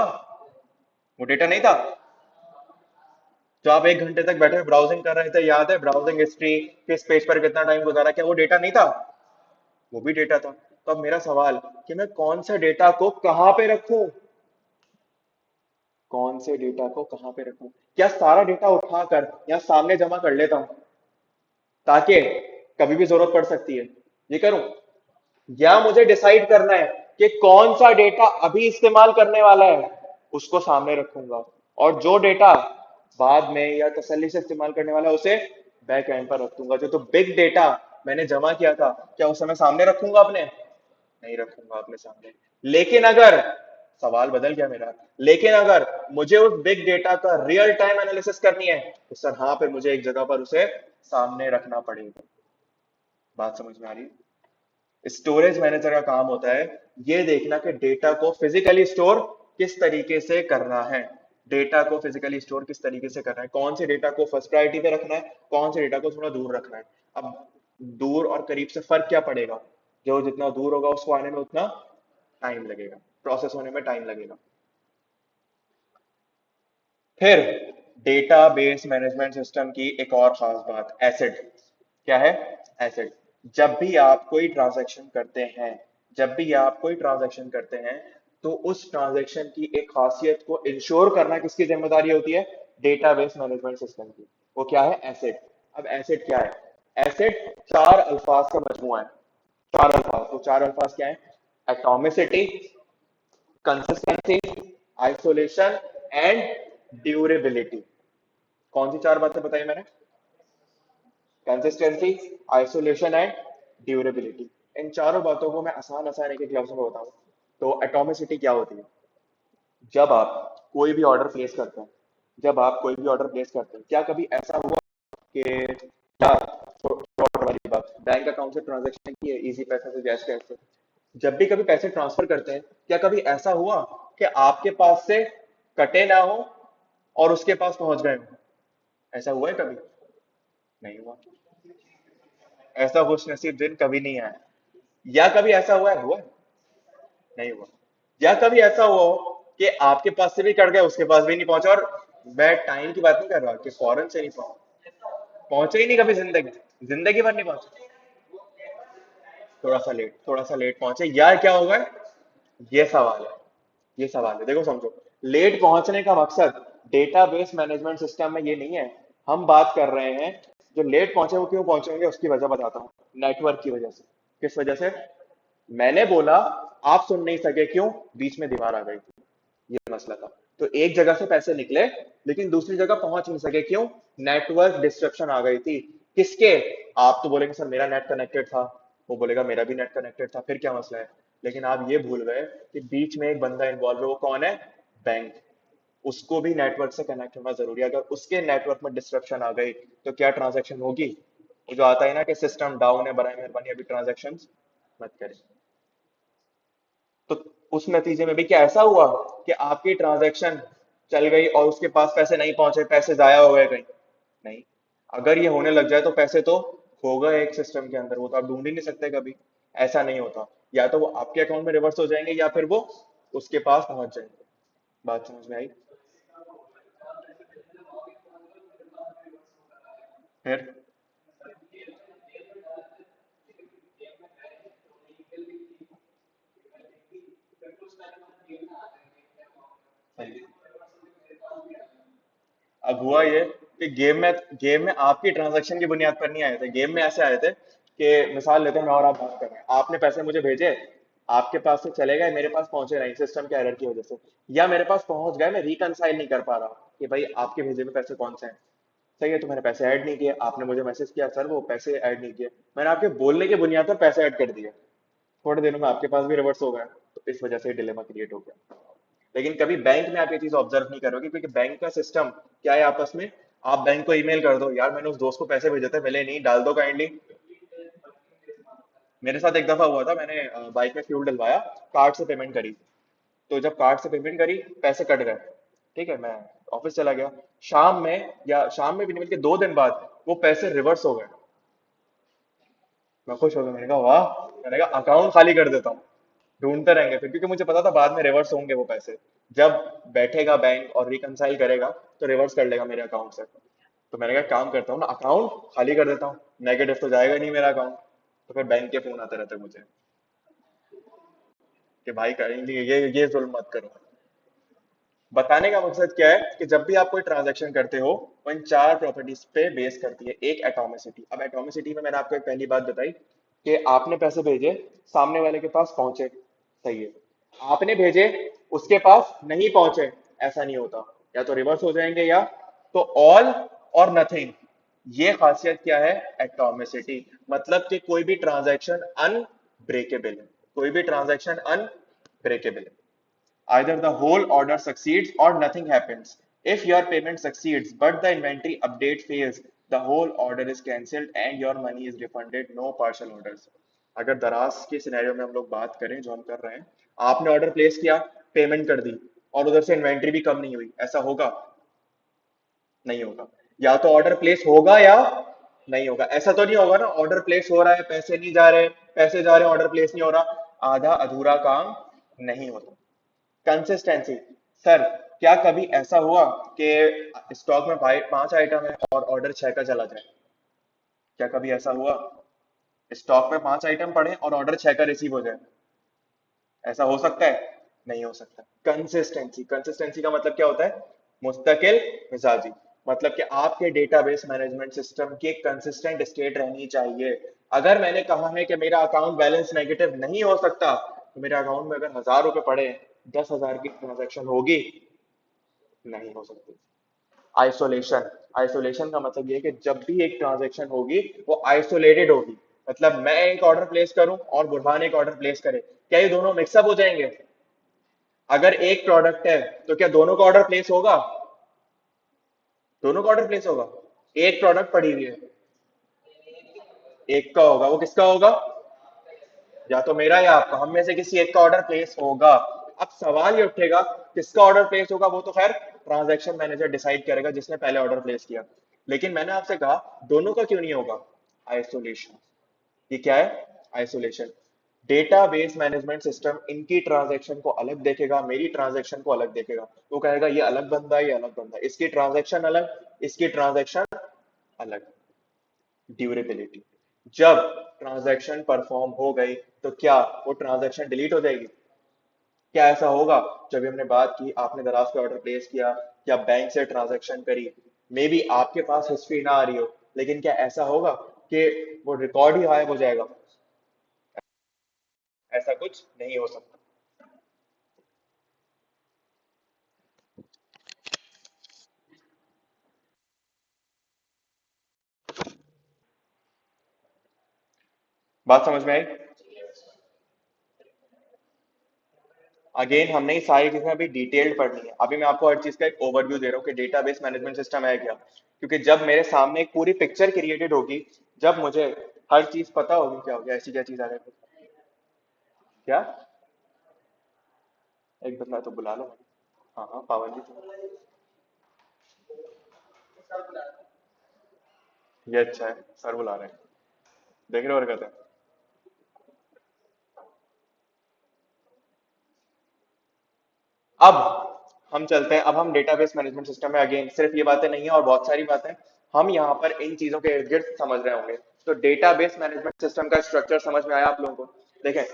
वो डेटा नहीं था? जो आप 1 घंटे तक बैठे हुए ब्राउजिंग कर रहे थे, याद है? ब्राउजिंग हिस्ट्री, किस पेज पर कितना टाइम गुजारा, क्या वो डेटा नहीं था? वो भी डेटा था। तो अब मेरा सवाल कि मैं कौन से डेटा को कहां पे रखूं? कौन से डेटा को कहां पे रखूं? क्या सारा डेटा उठाकर यहां सामने जमा कर लेता हूं ताकि कभी भी जरूरत पड़ सकती है, ये करूं? या मुझे डिसाइड करना है कि कौन सा डेटा अभी इस्तेमाल करने वाला है, उसको सामने रखूंगा, और जो डेटा बाद में या तसल्ली से इस्तेमाल करने वाला है उसे बैक एंड पर रख दूंगा। जो तो बिग डेटा मैंने जमा किया था, क्या उसे मैं सामने रखूंगा अपने? नहीं रखूंगा अपने सामने। लेकिन अगर, सवाल बदल गया मेरा, लेकिन अगर मुझे उस बिग डेटा का रियल टाइम एनालिसिस करनी है, तो सर हाँ, फिर मुझे एक जगह पर उसे सामने रखना पड़ेगा। बात समझ में आ रही है? स्टोरेज मैनेजर का काम होता है ये देखना कि डेटा को फिजिकली स्टोर किस तरीके से करना है। डेटा को फिजिकली स्टोर किस तरीके से करना है, कौन से डेटा को फर्स्ट प्रायोरिटी पे रखना है, कौन से डेटा को थोड़ा दूर रखना है। अब दूर और करीब से फर्क क्या पड़ेगा? जो जितना दूर होगा उसको आने में उतना टाइम लगेगा, प्रोसेस होने में टाइम लगेगा। फिर डेटाबेस मैनेजमेंट सिस्टम की एक और खास बात, एसिड। क्या है? एसिड। जब भी आप कोई ट्रांजैक्शन करते हैं, जब भी आप कोई ट्रांजैक्शन करते हैं, तो उस ट्रांजैक्शन की एक खासियत को इंश्योर करना किसकी जिम्मेदारी होती है? डेटाबेस मैनेजमेंट सिस्टम की। वो क्या है? एसिड। अब एसिड क्या है? एसिड चार अल्फाज का मजमूआ है। चार अल्फाज, तो चार अल्फाज क्या है? Atomicity, consistency, isolation and durability. कौन सी चार बातें बताई मैंने? Consistency, isolation and durability. इन चारों बातों को मैं आसान आसान एक एक लफ्ज में बताऊं, तो एटॉमिसिटी क्या होती है? जब आप कोई भी ऑर्डर प्लेस करते हैं, जब आप कोई भी ऑर्डर प्लेस करते हैं, क्या कभी ऐसा हुआ कि, क्या फ्रॉड वाली बात, बैंक अकाउंट से ट्रांजैक्शन की है, इजी पैसा से, जैश कैश से, जब भी कभी पैसे ट्रांसफर करते हैं, क्या कभी ऐसा हुआ कि आपके पास से कटे ना हो और उसके पास पहुंच गए हो? ऐसा हुआ है कभी? नहीं हुआ। ऐसा खुश नसीब दिन कभी नहीं आया। या कभी ऐसा हुआ है? हुआ है? नहीं हुआ। या कभी ऐसा हुआ हो कि आपके पास से भी कट गए, उसके पास भी नहीं पहुंचा, और मैं टाइम की बात नहीं कर रहा कि फौरन से नहीं पहुंचे ही नहीं कभी, जिंदगी जिंदगी भर नहीं पहुंचे, थोड़ा सा लेट पहुंचे, या क्या होगा, ये सवाल है, ये सवाल है। देखो समझो, लेट पहुंचने का मकसद डेटाबेस मैनेजमेंट सिस्टम में ये नहीं है। हम बात कर रहे हैं जो लेट पहुंचे वो क्यों पहुंचेंगे, उसकी वजह बताता हूँ। नेटवर्क की वजह से। किस वजह से? मैंने बोला, आप सुन नहीं सके, क्यों? बीच में दीवार आ गई थी, ये मसला था। तो एक जगह से पैसे निकले लेकिन दूसरी जगह पहुंच नहीं सके, क्यों? नेटवर्क डिस्ट्रप्शन आ गई थी। किसके? आप तो बोलेंगे सर मेरा नेट कनेक्टेड था, वो बोलेगा मेरा भी नेट कनेक्टेड था, फिर क्या मसला है? लेकिन आप ये भूल गए कि बीच में एक बंदा इन्वॉल्व है, वो कौन है? बैंक। उसको भी नेटवर्क से कनेक्ट होना जरूरी है। अगर उसके नेटवर्क में डिस्ट्रप्शन आ गई तो क्या ट्रांजैक्शन होगी? वो जो आता है ना कि सिस्टम डाउन है, बराए मेहरबानी अभी ट्रांजैक्शन मत करें। तो उस नतीजे में भी क्या ऐसा हुआ कि आपकी ट्रांजैक्शन चल गई और उसके पास पैसे नहीं पहुंचे, पैसे जाया हो गए कहीं? नहीं। अगर ये होने लग जाए तो पैसे तो खो गए एक सिस्टम के अंदर, वो तो आप ढूंढ ही नहीं सकते कभी। ऐसा नहीं होता, या तो वो आपके अकाउंट में रिवर्स हो जाएंगे या फिर वो उसके पास पहुंच जाएंगे। बात समझ में आई? फिर सही। अब हुआ ये कि गेम में आपकी ट्रांजैक्शन की बुनियाद पर नहीं आए थे, गेम में ऐसे आए थे कि मिसाल लेते हैं, मैं और आप बात कर रहे हैं, आपने पैसे मुझे भेजे, आपके पास से चले गए, मेरे पास पहुंचे नहीं सिस्टम के एरर की वजह से, या मेरे पास पहुंच गए, मैं रिकनसाइल नहीं कर पा रहा कि भाई आपके भेजे में पैसे कौन से हैं। सही है, तो मैंने पैसे ऐड नहीं किए, आपने मुझे मैसेज किया सर वो पैसे ऐड नहीं किए, मैंने आपके बोलने की बुनियाद पर पैसे ऐड कर दिए, थोड़े दिनों में आपके पास भी रिवर्स हो गया, तो इस वजह से डिलेमा क्रिएट हो गया। लेकिन कभी बैंक में आप ये चीज ऑब्जर्व नहीं करोगे, क्योंकि बैंक का सिस्टम क्या है आपस में, आप बैंक को ईमेल कर दो, यार मैंने उस दोस्त को पैसे भेजे थे मिले नहीं, डाल दो काइंडली। मेरे साथ एक दफा हुआ था, मैंने बाइक में फ्यूल डलवाया, कार्ड से पेमेंट करी, तो जब कार्ड से पेमेंट करी पैसे कट गए। ठीक है, मैं ऑफिस चला गया, शाम में, या शाम में भी नहीं बल्कि 2 दिन बाद वो पैसे रिवर्स हो गए। मैं खुश हो गया, मैंने कहा वाह, मैंने कहा अकाउंट खाली कर देता हूँ, ढूंढते रहेंगे फिर, क्योंकि मुझे पता था बाद में रिवर्स होंगे वो पैसे, जब बैठेगा बैंक और रिकनसाइल करेगा तो रिवर्स कर लेगा मेरे अकाउंट से। तो मैंने कहा काम करता हूँ ना, अकाउंट खाली कर देता हूँ, नेगेटिव तो जाएगा नहीं मेरा अकाउंट। तो फिर बैंक के फोन आते रहते मुझे कि भाई करेंगे ये जुल्म मत करो। बताने का मकसद क्या है कि जब भी आप कोई ट्रांजैक्शन करते हो, वो इन 4 प्रॉपर्टीज पे बेस करती है। एक एटॉमिसिटी, अब एटॉमिसिटी में मैंने आपको एक पहली बात बताई कि आपने पैसे भेजे, सामने वाले के पास पहुंचे, सही है, आपने भेजे, उसके पास नहीं पहुंचे, ऐसा नहीं होता, या तो रिवर्स हो जाएंगे या तो ऑल और नथिंग। ये खासियत क्या है एटॉमिसिटी, मतलब कि कोई भी ट्रांजैक्शन अनब्रेकेबल है, कोई भी ट्रांजैक्शन अनब्रेकेबल है। Either the whole order succeeds or nothing happens. If your payment succeeds but the inventory update fails, the whole order is cancelled and your money is refunded. No partial orders. अगर दराज के सिनेरियो में हम लोग बात करें जो हम कर रहे हैं, आपने ऑर्डर प्लेस किया, पेमेंट कर दी, और उधर से इन्वेंट्री भी कम नहीं हुई, ऐसा होगा? नहीं होगा। या तो ऑर्डर प्लेस होगा या नहीं होगा, ऐसा तो नहीं होगा ना ऑर्डर प्लेस हो रहा है पैसे नहीं जा रहे, पैसे जा रहे हैं ऑर्डर प्लेस नहीं हो रहा, आधा अधूरा काम नहीं होता। कंसिस्टेंसी, सर क्या कभी ऐसा हुआ कि स्टॉक में 5 आइटम है और ऑर्डर 6 का चला जाए? क्या कभी ऐसा हुआ स्टॉक में 5 आइटम पड़े और ऑर्डर 6 का रिसीव हो जाए? ऐसा हो सकता है? नहीं हो सकता। कंसिस्टेंसी, कंसिस्टेंसी का मतलब क्या होता है? मुस्तकिल मिजाजी, मतलब कि आपके डेटाबेस मैनेजमेंट सिस्टम की एक कंसिस्टेंट स्टेट रहनी चाहिए। अगर मैंने कहा है कि मेरा अकाउंट बैलेंस नेगेटिव नहीं हो सकता, तो मेरे अकाउंट में अगर 1000 रुपए पड़े, 10,000 की ट्रांजैक्शन होगी? नहीं हो सकती। आइसोलेशन, आइसोलेशन का मतलब ये है कि जब भी एक ट्रांजैक्शन होगी वो आइसोलेटेड होगी। मतलब मैं एक ऑर्डर प्लेस करूं और बुरहान एक ऑर्डर प्लेस करे, क्या ये दोनों मिक्सअप हो जाएंगे? अगर एक प्रोडक्ट है तो क्या दोनों का ऑर्डर प्लेस होगा? दोनों का ऑर्डर प्लेस होगा। एक प्रोडक्ट पड़ी हुई है, एक का होगा, वो किसका होगा? या तो मेरा या आपका, हम में से किसी एक का ऑर्डर प्लेस होगा। अब सवाल ये उठेगा किसका ऑर्डर प्लेस होगा, वो तो खैर ट्रांजैक्शन मैनेजर डिसाइड करेगा जिसने पहले ऑर्डर प्लेस किया। लेकिन मैंने आपसे कहा दोनों का क्यों नहीं होगा? आइसोलेशन। ये क्या है? आइसोलेशन। डेटाबेस मैनेजमेंट सिस्टम इनकी ट्रांजैक्शन को अलग देखेगा, मेरी ट्रांजैक्शन को अलग देखेगा। वो कहेगा ये अलग बंदा है, ये अलग बंदा है, इसकी ट्रांजैक्शन अलग, इसकी ट्रांजैक्शन अलग। ड्यूरेबिलिटी, जब ट्रांजैक्शन परफॉर्म हो गई तो क्या वो ट्रांजैक्शन डिलीट हो जाएगी? क्या ऐसा होगा? जब हमने बात की, आपने दराज पे ऑर्डर प्लेस किया या बैंक से ट्रांजैक्शन करी, मे बी आपके पास हिस्ट्री ना आ रही हो, लेकिन क्या ऐसा होगा कि वो रिकॉर्ड ही गायब हो जाएगा? ऐसा कुछ नहीं हो सकता। बात समझ में आई? अगेन हमने ये सारी चीजें अभी डिटेल्ड पढ़नी है। अभी मैं आपको हर चीज का एक ओवरव्यू दे रहा हूँ कि डेटाबेस मैनेजमेंट सिस्टम है क्या। क्योंकि जब मेरे सामने एक पूरी पिक्चर क्रिएटेड होगी, जब मुझे हर चीज पता होगी, क्या हो गया, ऐसी क्या चीज आ गई? क्या? एक बंदा तो बुला लो। हाँ हाँ, पावन जी तो। ये अच्छा है, सर बुला रहे हैं। देख रहे हो हरकत है। अब हम चलते हैं, अब हम डेटाबेस मैनेजमेंट सिस्टम में अगेन सिर्फ ये बातें नहीं है और बहुत सारी बातें हम यहाँ पर इन चीजों के इर्द गिर्द समझ रहे होंगे। तो डेटाबेस मैनेजमेंट सिस्टम का स्ट्रक्चर समझ में आया आप लोगों को? देखें,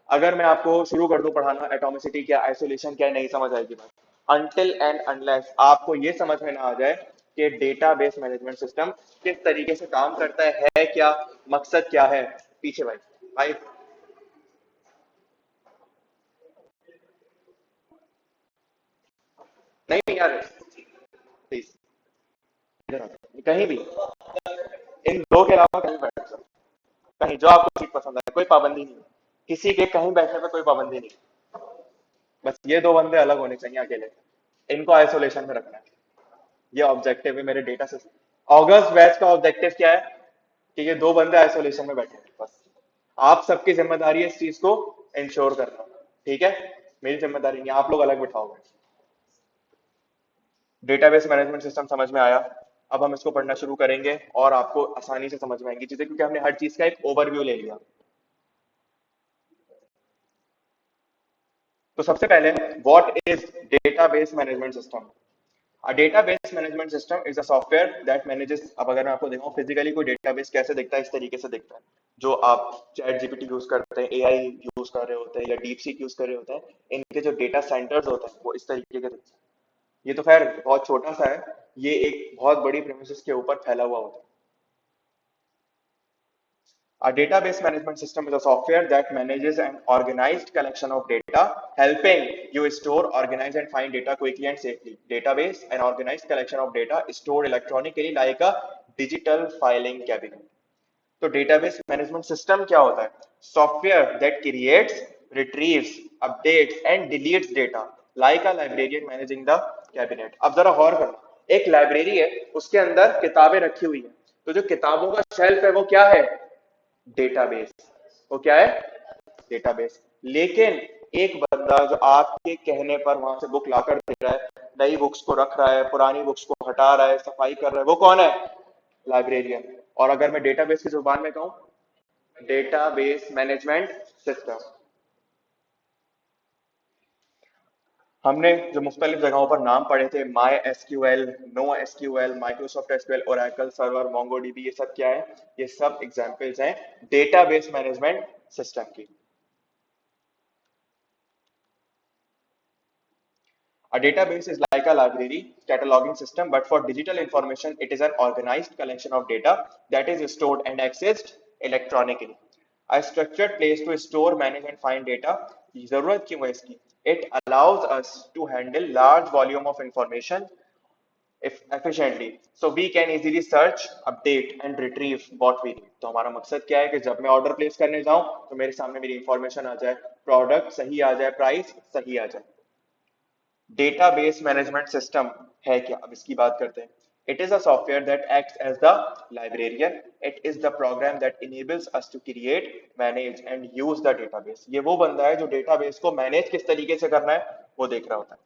अगर मैं आपको शुरू कर दूं पढ़ाना, एटॉमिसिटी क्या, आइसोलेशन क्या है, नहीं समझ आएगी बात। अनटिल एंड अनलेस आपको ये समझ में ना आ जाए कि डेटाबेस मैनेजमेंट सिस्टम किस तरीके से काम करता है क्या, मकसद क्या है, पीछे भाई, भाई नहीं यार, प्लीज इधर आ जाओ। कहीं भी, इन दो के अलावा कहीं बैठ जाओ, कहीं जो आपको सीट पसंद है, कोई पाबंदी नहीं है, किसी के कहीं बैठने पे कोई पाबंदी नहीं। बस ये दो बंदे अलग होने चाहिए अकेले, इनको आइसोलेशन में रखना है। ये ऑब्जेक्टिव है मेरे डेटा से। ऑगस्ट बैच का ऑब्जेक्टिव क्या है? कि ये दो बंदे आइसोलेशन में बैठे हैं बस। आप सबकी जिम्मेदारी है इस चीज को इंश्योर करना, ठीक है? मेरी जिम्मेदारी नहीं, आप लोग अलग बिठाओगे। डेटाबेस मैनेजमेंट सिस्टम समझ में आया? अब हम इसको पढ़ना शुरू करेंगे और आपको आसानी से समझ में आएंगी चीजें, क्योंकि हमने हर चीज का एक ओवरव्यू ले लिया। तो सबसे पहले, what is database management system? A database management system is a software that manages। अब अगर मैं आपको दिखाऊं फिजिकली कोई डेटाबेस कैसे दिखता है, इस तरीके से दिखता है। जो आप चैट जीपीटी यूज करते हैं, एआई यूज कर रहे होते हैं या डीप सीक यूज कर रहे होते हैं, इनके जो डेटा सेंटर्स होते हैं वो इस तरीके के दिखते हैं। ये तो खैर बहुत छोटा सा है, ये एक बहुत बड़ी प्रेमिसेस के ऊपर फैला हुआ होता है। A database management system is a software that manages an organized collection of data, helping you store, organize, and find data quickly and safely. Database, an organized collection of data stored electronically like a digital filing cabinet. तो डेटाबेस मैनेजमेंट सिस्टम क्या होता है? Software that creates, retrieves, updates and deletes data like a librarian managing the cabinet. अब जरा गौर करना, एक लाइब्रेरी है, उसके अंदर किताबें रखी हुई हैं, तो जो किताबों का शेल्फ है वो क्या है? डेटाबेस। वो क्या है? डेटाबेस। लेकिन एक बंदा जो आपके कहने पर वहां से बुक लाकर दे रहा है, नई बुक्स को रख रहा है, पुरानी बुक्स को हटा रहा है, सफाई कर रहा है, वो कौन है? लाइब्रेरियन। और अगर मैं डेटाबेस की जुबान में कहूं, डेटाबेस मैनेजमेंट सिस्टम। हमने जो मुख्तलिफ जगहों पर नाम पढ़े थे, MySQL, NoSQL, Microsoft SQL, Oracle server, MongoDB, ये सब क्या है? ये सब एग्जांपल्स हैं डेटाबेस मैनेजमेंट सिस्टम की। A database is like a library cataloging system, but for digital information, it is an organized collection of data that is stored and accessed electronically. A structured place to store, manage, and find data. जरूरत क्यों है इसकी? It allows us to handle large volume of information if efficiently, so we can easily search, update, and retrieve what we need. तो हमारा मकसद क्या है कि जब मैं ऑर्डर प्लेस करने जाऊं तो मेरे सामने मेरी इंफॉर्मेशन आ जाए, प्रोडक्ट सही आ जाए, प्राइस सही आ जाए। डेटाबेस मैनेजमेंट सिस्टम है क्या? अब इसकी बात करते हैं। It is a software that acts as the librarian. It is the program that enables us to create, manage and use the database. ये वो बंदा है जो डेटाबेस को मैनेज किस तरीके से करना है वो देख रहा होता है।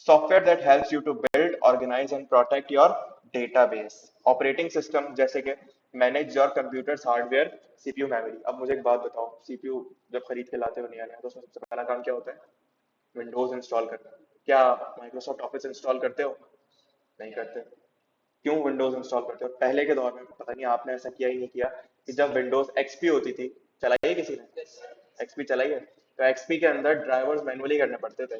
Software that helps you to build, organise and protect your database. Operating system जैसे कि manage your computer's hardware CPU memory. अब मुझे एक बात बताओ, सीपीयू जब खरीद के लाते हो नया नया तो उसमें सबसे पहला काम क्या होता है? विंडोज इंस्टॉल करना। क्या माइक्रोसॉफ्ट ऑफिस इंस्टॉल करते हो? नहीं करते। क्यों विंडोज इंस्टॉल करते हो? पहले के दौर में पता नहीं आपने ऐसा किया ही नहीं किया कि जब विंडोज एक्सपी होती थी, चलाई है किसी ने? एक्सपी चलाई है? तो एक्सपी के अंदर ड्राइवर्स मैनुअली करने पड़ते थे।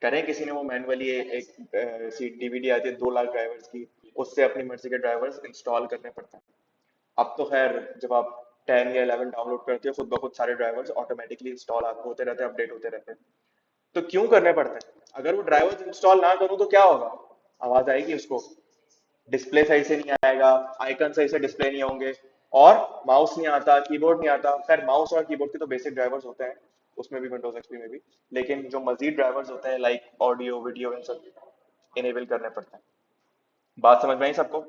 करें किसी ने वो मैनुअली एक सी डीवीडी आती है 2 लाख ड्राइवर्स की, उससे अपनी मर्जी के ड्राइवर्स इंस्टॉल करने पड़ते हैं। अब तो खैर जब आप 10 या 11 डाउनलोड करते हो खुद ब खुद सारे ड्राइवर्स ऑटोमेटिकली इंस्टॉल होते रहते हैं, अपडेट होते रहते हैं। तो क्यों करने पड़ते हैं? अगर वो ड्राइवर्स इंस्टॉल ना करूं तो क्या होगा? आवाज आएगी उसको, डिस्प्ले सही से नहीं आएगा, आइकन सही से डिस्प्ले नहीं होंगे, और माउस नहीं आता, कीबोर्ड नहीं आता। खैर माउस और कीबोर्ड के तो बेसिक ड्राइवर्स होते हैं उसमें भी, विंडोज एक्सपी में भी, लेकिन जो मजीद ड्राइवर्स होते हैं लाइक ऑडियो वीडियो इन सब इनेबल करने पड़ते हैं। बात समझ में आई सबको?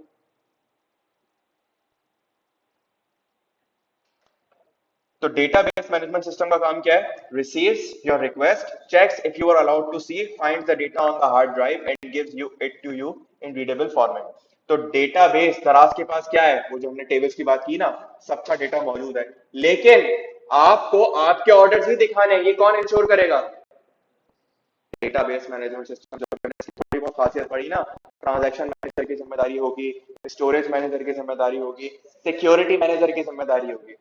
तो डेटाबेस मैनेजमेंट सिस्टम का काम क्या है? Receives your request, checks if you are allowed to see, finds the data on the hard drive and gives you it to you in readable format. तो डेटाबेस दराज के पास क्या है? वो जो हमने टेबल्स की बात की ना, सबका डेटा मौजूद है, लेकिन आपको आपके ऑर्डर्स ही दिखाने हैं, ये कौन इंश्योर करेगा? Database management system. जब मैंने इसकी थोड़ी बहुत खासियत पढ़ी ना, ट्रांजैक्शन मैनेजर की जिम्मेदारी होगी, स्टोरेज मैनेजर की जिम्मेदारी होगी, सिक्योरिटी मैनेजर की जिम्मेदारी होगी।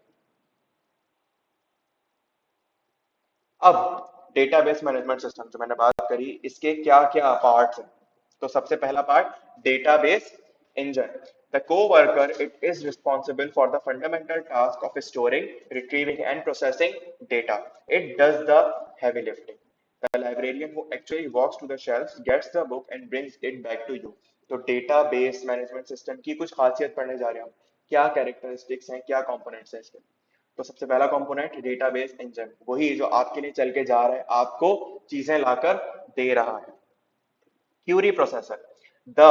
अब डेटाबेस मैनेजमेंट सिस्टम जो मैंने बात करी, इसके क्या क्या पार्ट्स हैं? तो सबसे पहला part, database engine. The co-worker, it is responsible for the fundamental task of storing, retrieving, and processing data. It does the heavy lifting. The librarian who actually walks to the shelves, gets the book, and brings it back to you. तो डेटाबेस मैनेजमेंट सिस्टम की कुछ खासियत पढ़ने जा रहे हैं हम। क्या कैरेक्टरिस्टिक्स हैं, क्या कंपोनेंट्स हैं इसके? तो सबसे पहला कंपोनेंट डेटाबेस इंजन, वही जो आपके लिए चल के जा रहा है, आपको चीजें लाकर दे रहा है। Query processor, the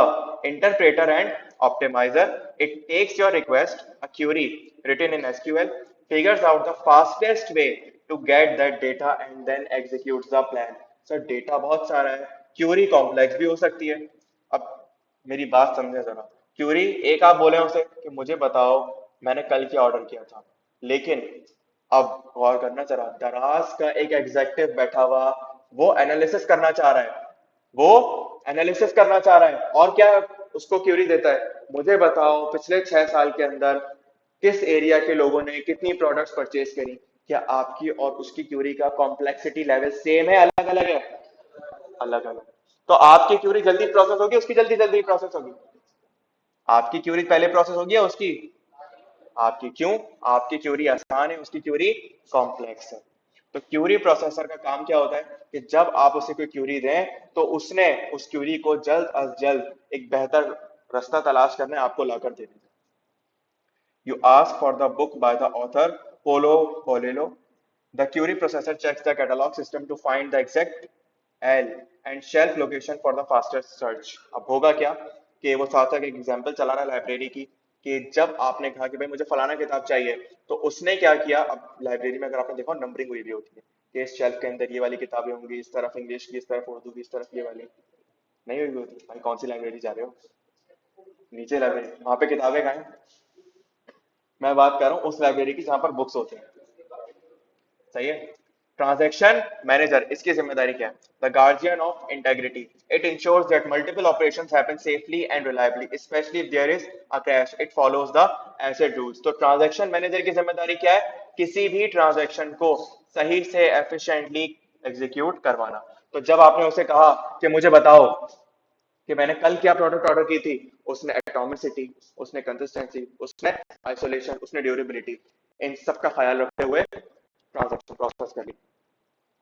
interpreter and optimizer. It takes your request, a query written in SQL, figures out the fastest way to get that data and then executes the plan. So data बहुत सारा है, क्यूरी कॉम्प्लेक्स भी हो सकती है। अब मेरी बात समझे जरा, क्यूरी एक आप बोले उसे कि मुझे बताओ मैंने कल क्या ऑर्डर किया था, लेकिन अब गौर करना जरा, दराज का एक एग्जेक्टिव बैठा हुआ, वो एनालिसिस करना चाह रहा है, वो एनालिसिस करना चाह रहा है, और क्या उसको क्यूरी देता है? मुझे बताओ पिछले 6 साल के अंदर किस एरिया के लोगों ने कितनी प्रोडक्ट्स परचेज करी। क्या आपकी और उसकी क्यूरी का कॉम्प्लेक्सिटी लेवल सेम है, अलग अलग है? अलग अलग। तो आपकी क्यूरी जल्दी प्रोसेस होगी, उसकी जल्दी जल्दी प्रोसेस होगी? आपकी क्यूरी पहले प्रोसेस होगी या उसकी? आपकी। क्यों? आपकी क्यूरी आसान है, उसकी क्यूरी कॉम्प्लेक्स है। तो क्यूरी प्रोसेसर का काम क्या होता है कि जब आप उसे कोई क्यूरी दें तो उसने उस क्यूरी को जल्द अज जल्द एक बेहतर रास्ता तलाश करने आपको लाकर दे देगा। You ask for the book by the author Paulo Coelho. The query processor checks the catalog system to find the exact L and shelf location for the fastest search. अब होगा क्या कि वो साथ एक एग्जांपल चला रहा है लाइब्रेरी की, कि जब आपने कहा कि भाई मुझे फलाना किताब चाहिए, तो उसने क्या किया? अब लाइब्रेरी में अगर आपने देखा नंबरिंग हुई भी होती है कि इस शेल्फ के अंदर ये वाली किताबें होंगी, इस तरफ इंग्लिश की, इस तरफ उर्दू की, इस तरफ ये वाली। नहीं हुई होती? भाई कौन सी लाइब्रेरी जा रहे हो? नीचे लाइब्रेरी, वहां पे किताबें कहाँ हैं? मैं बात कर रहा हूँ उस लाइब्रेरी की जहां पर बुक्स होती हैं। सही है। ट्रांजैक्शन मैनेजर, इसकी जिम्मेदारी क्या है? The guardian of integrity. It ensures that multiple operations happen safely and reliably, especially if there is a crash. It follows the ACID rules. तो ट्रांजैक्शन मैनेजर की जिम्मेदारी क्या है? किसी भी ट्रांजैक्शन को सही से एफिशिएंटली एग्जीक्यूट करवाना। तो जब आपने उसे कहा कि मुझे बताओ कि मैंने कल क्या प्रोडक्ट ऑर्डर की थी, उसने एटॉमिसिटी, उसने कंसिस्टेंसी, उसने आइसोलेशन, उसने ड्यूरेबिलिटी, इन सब का ख्याल रखते हुए ट्रांजैक्शन प्रोसेस कर ली।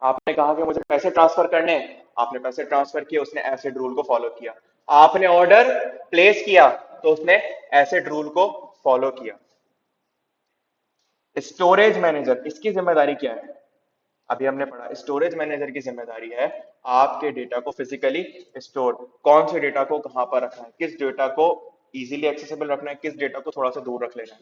आपने कहा कि मुझे पैसे ट्रांसफर करने हैं, आपने पैसे ट्रांसफर किए, उसने एसिड रूल को फॉलो किया। आपने ऑर्डर प्लेस किया तो उसने एसिड रूल को फॉलो किया। स्टोरेज मैनेजर, इसकी जिम्मेदारी क्या है? अभी हमने पढ़ा स्टोरेज मैनेजर की जिम्मेदारी है आपके डेटा को फिजिकली स्टोर, कौन से डेटा को कहां पर रखना है, किस डेटा को इजीली एक्सेसिबल रखना है, किस डेटा को थोड़ा सा दूर रख लेना है।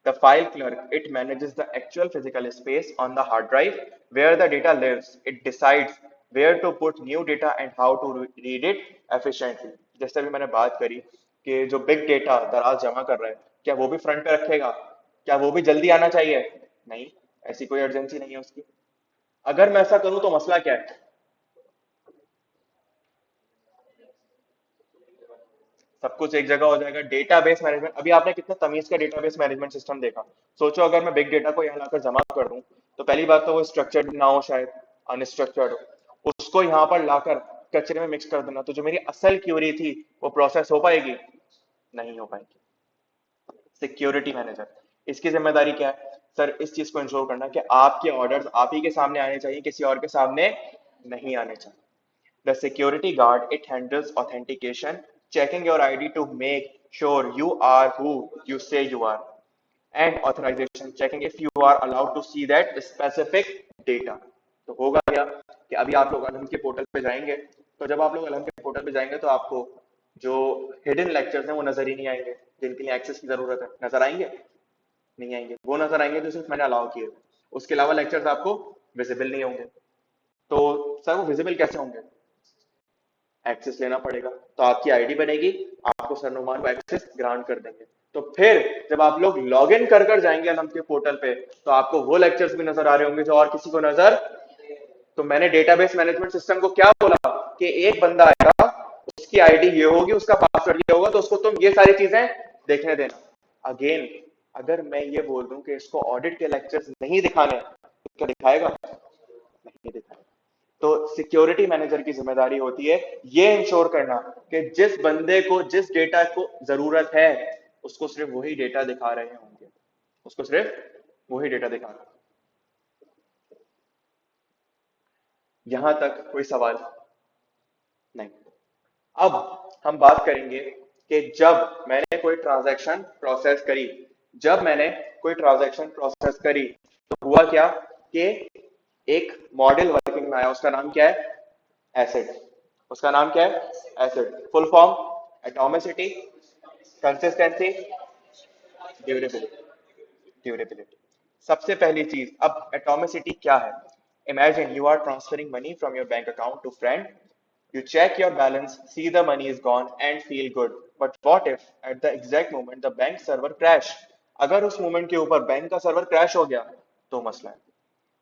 The file clerk, it manages the actual physical space on the hard drive where the data lives. It decides where to put new data and how to read it efficiently. जैसे अभी मैंने बात करी कि जो बिग डेटा दराज जमा कर रहा है, क्या वो भी फ्रंट पे रखेगा? क्या वो भी जल्दी आना चाहिए? नहीं, ऐसी कोई अर्जेंसी नहीं है उसकी। अगर मैं ऐसा करूं तो मसला क्या है? सब कुछ एक जगह हो जाएगा। डेटाबेस मैनेजमेंट, अभी आपने कितना तमीज का डेटाबेस मैनेजमेंट सिस्टम देखा। सोचो अगर मैं बिग डेटा को यहाँ लाकर जमा कर दूं, तो पहली बात तो वो स्ट्रक्चर्ड ना हो, शायद अनस्ट्रक्चर्ड हो, उसको यहाँ पर लाकर कचरे में मिक्स कर देना, तो जो मेरी असल क्यूरी थी वो प्रोसेस हो पाएगी? नहीं हो पाएगी। सिक्योरिटी मैनेजर, इसकी जिम्मेदारी क्या है सर? इस चीज को इंश्योर करना कि आपके ऑर्डर्स आप ही के सामने आने चाहिए, किसी और के सामने नहीं आने चाहिए। The security guard, it handles authentication, checking your ID to make sure you are who you say you are, and authorization, checking if you are allowed to see that specific data. तो होगा क्या कि अभी आप लोग अलहम के पोर्टल पे जाएंगे, तो जब आप लोग अलहम के पोर्टल पे जाएंगे तो आपको जो हिडन लेक्चर्स हैं वो नजर ही नहीं आएंगे, जिनके लिए एक्सेस की जरूरत है। नजर आएंगे? नहीं आएंगे। वो नजर आएंगे जो सिर्फ मैंने अलाउ किए। उसके अलावा लेक्चर्स आपको विजिबल नहीं होंगे। तो सर वो विजिबल कैसे होंगे? एक्सेस लेना पड़ेगा, तो आपकी आईडी बनेगी, आपको सरनुमान को एक्सेस ग्रांट कर देंगे। तो फिर जब आप लोग लॉग इन कर कर जाएंगे अलम के पोर्टल पे, तो आपको वो लेक्चर्स भी नजर आ रहे होंगे जो और किसी को नजर। तो मैंने डेटाबेस मैनेजमेंट सिस्टम को क्या बोला कि एक बंदा आएगा, उसकी आईडी ये होगी, उसका पासवर्ड ये होगा, तो उसको तुम ये सारी चीजें देखने देना। अगेन, अगर मैं ये बोल दूं कि इसको ऑडिट के लेक्चर्स नहीं दिखाने, तो क्या दिखाएगा? नहीं दिखाएगा। तो सिक्योरिटी मैनेजर की जिम्मेदारी होती है ये इंश्योर करना कि जिस बंदे को जिस डेटा को जरूरत है, उसको सिर्फ वही डेटा दिखा रहे होंगे, उसको सिर्फ वही डेटा दिखा रहे हैं। यहां तक कोई सवाल? नहीं। अब हम बात करेंगे कि जब मैंने कोई ट्रांजैक्शन प्रोसेस करी, जब मैंने कोई ट्रांजैक्शन प्रोसेस करी, तो हुआ क्या कि एक मॉडल वर्किंग में आया। उसका नाम क्या है? एसिड। उसका नाम क्या है? ACID. Full form? Atomicity, consistency, durability. Durability. सबसे पहली चीज, अब एटॉमिसिटी क्या है? Imagine you are transferring money from your bank account to friend, you check your balance, see the money is gone and feel good. But what if at the exact moment the bank server crash? अगर उस मोमेंट के ऊपर बैंक का सर्वर क्रैश हो गया, तो मसला है।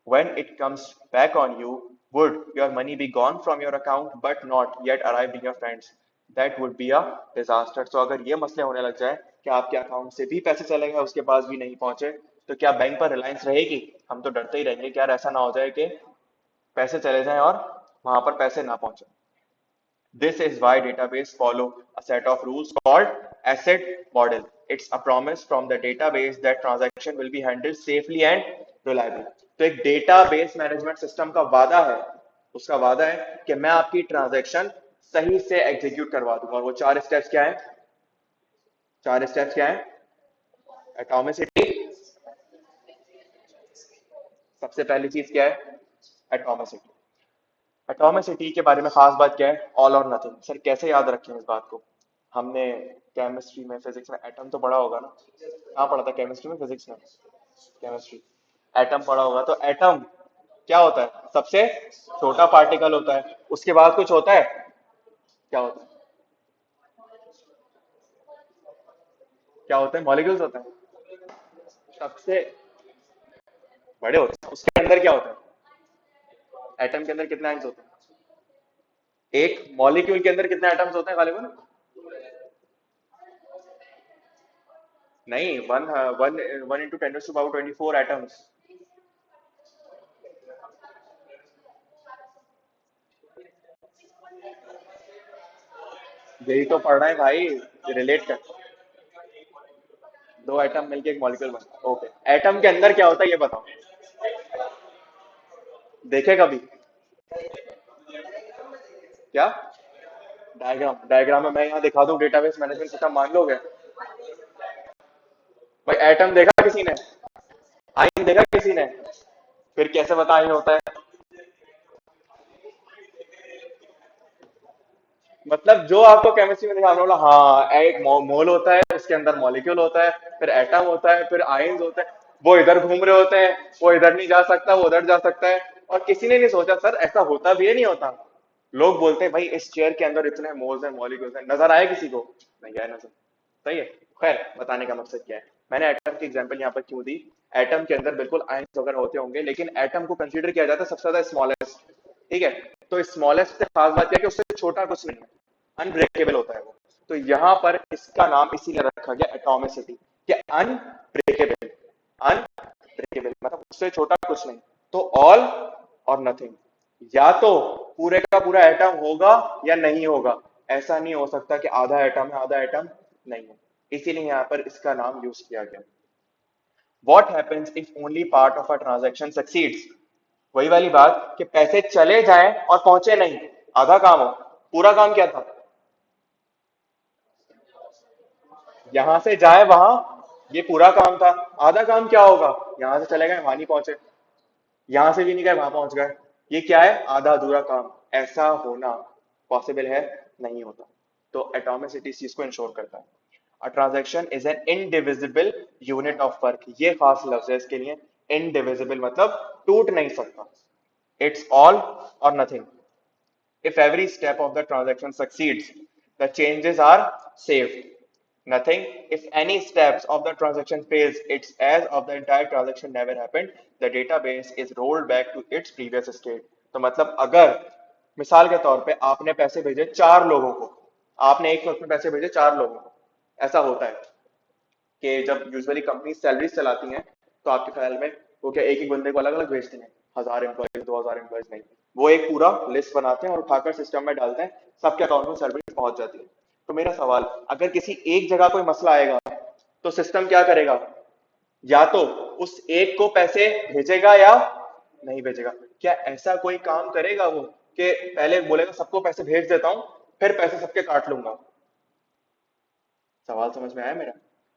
When it comes back on you, would your money be gone from your account but not yet arrived in your friends? That would be a disaster. So अगर ये मसले होने लग जाए कि आपके अकाउंट से भी पैसे चले गए, उसके पास भी नहीं पहुंचे, तो क्या बैंक पर रिलायंस रहेगी? हम तो डरते ही रहेंगे कि यार ऐसा ना हो जाए कि पैसे चले जाएं और वहां पर पैसे ना पहुंचे। This is why database follow a set of rules called ACID model. It's a promise from the database that transaction will be handled safely and reliably. तो एक database management system का वादा है, उसका वादा है कि मैं आपकी ट्रांजैक्शन सही से एग्जीक्यूट करवा दूंगा। और वो चार स्टेप्स क्या है? चार स्टेप्स क्या है? एटॉमिसिटी, सबसे पहली चीज क्या है? एटॉमिसिटी। एटॉमिसिटी के बारे में खास बात क्या है? ऑल और नथिंग। सर कैसे याद रखें इस बात को? हमने केमिस्ट्री में, फिजिक्स में एटम तो पढ़ा होगा ना? कहाँ पढ़ा था? केमिस्ट्री में, फिजिक्स में? केमिस्ट्री। एटम पढ़ा होगा। तो एटम क्या होता है? सबसे छोटा पार्टिकल होता है। उसके बाद कुछ होता है? क्या होता है? क्या होता है? मॉलिक्यूल्स होता है। सबसे बड़े होते हैं। उसके अंदर क्या होता है? एटम के अंदर कितने एटम्स होते हैं? एक मॉलिक्यूल के अंदर कितने एटम्स होते हैं गालिबन? नहीं, one one one into 10⁻24 atoms. यही तो पढ़ रहे हैं भाई, रिलेट कर। दो एटम मिलके एक मॉलिक्यूल बनता है। ओके, एटम के अंदर क्या होता है ये बताओ? देखे कभी? क्या? डायग्राम? डायग्राम में मैं यहाँ दिखा दूं डेटाबेस मैनेजमेंट सिस्टम, मान लोगे? भाई एटम देखा किसी ने? आयन देखा किसी ने? फिर कैसे बता आयन होता है? मतलब जो आपको केमिस्ट्री में दिखा, बोला हाँ एक मोल होता है, उसके अंदर मॉलिक्यूल होता है, फिर एटम होता है, फिर आयन्स होते हैं, वो इधर घूम रहे होते हैं, वो इधर नहीं जा सकता, वो उधर जा सकता है। और किसी ने नहीं सोचा सर ऐसा होता भी है, नहीं होता। लोग बोलते हैं भाई इस चेयर के अंदर इतने मोल्स हैं, मॉलिक्यूल्स हैं, नजर आए किसी को? नहीं आया नजर। सही है। खैर बताने का मकसद क्या है, मैंने एटम की एग्जांपल यहाँ पर क्यों दी? एटम के अंदर बिल्कुल आयंस वगैरह होते होंगे, लेकिन एटम को कंसीडर किया जाता है सबसे ज्यादा स्मॉलेस्ट। ठीक है, तो स्मॉलेस्ट से खास बात क्या है कि उससे छोटा कुछ नहीं है, अनब्रेकेबल होता है वो। तो यहाँ पर इसका नाम इसीलिए रखा गया एटॉमिसिटी, कि अनब्रेकेबल। अनब्रेकेबल मतलब उससे छोटा कुछ नहीं। तो ऑल और नथिंग, या तो पूरे का पूरा एटम होगा या नहीं होगा, ऐसा नहीं हो सकता कि आधा एटम है आधा एटम नहीं है। इसीलिए यहाँ पर इसका नाम यूज किया गया। What happens if only part of a transaction succeeds? वही वाली बात कि पैसे चले जाएं और पहुंचे नहीं, आधा काम हो। पूरा काम क्या था? यहां से जाए वहां, ये पूरा काम था। आधा काम क्या होगा? यहां से चले गए वहां नहीं पहुंचे, यहां से भी नहीं गए वहां पहुंच गए। ये क्या है? आधा अधूरा काम। ऐसा होना पॉसिबल है? नहीं होता। तो एटॉमिसिटी इस चीज को इंश्योर करता है। अ transaction is an indivisible unit of work, ये खास लफ्ज है इसके लिए। इनडिविजिबल मतलब टूट नहीं सकता। इट्स ऑल और nothing. If every step of the transaction succeeds, the changes are saved. Nothing. If any steps of the transaction fails, it's as of the entire transaction never happened. The database is rolled back to its previous state. तो मतलब अगर मिसाल के तौर पे आपने पैसे भेजे चार लोगों को, आपने एक वक्त में पैसे भेजे चार लोगों को, ऐसा होता है कि जब यूजुअली कंपनी सैलरीज चलाती हैं तो आपके ख्याल में वो क्या एक एक बंदे को अलग अलग भेजते हैं, 1000 एम्प्लॉयज 2000 एम्प्लॉयज नहीं, वो एक पूरा लिस्ट बनाते हैं और उठाकर सिस्टम में डालते हैं, सबके अकाउंट में सैलरी पहुंच जाती है। तो मेरा सवाल, अगर किसी एक जगह कोई मसला आएगा तो सिस्टम क्या करेगा? या तो उस एक को पैसे भेजेगा या नहीं भेजेगा। क्या ऐसा कोई काम करेगा वो कि पहले बोलेगा सबको पैसे भेज देता हूं फिर पैसे सबके काट लूंगा? सवाल समझ में आया मेरा?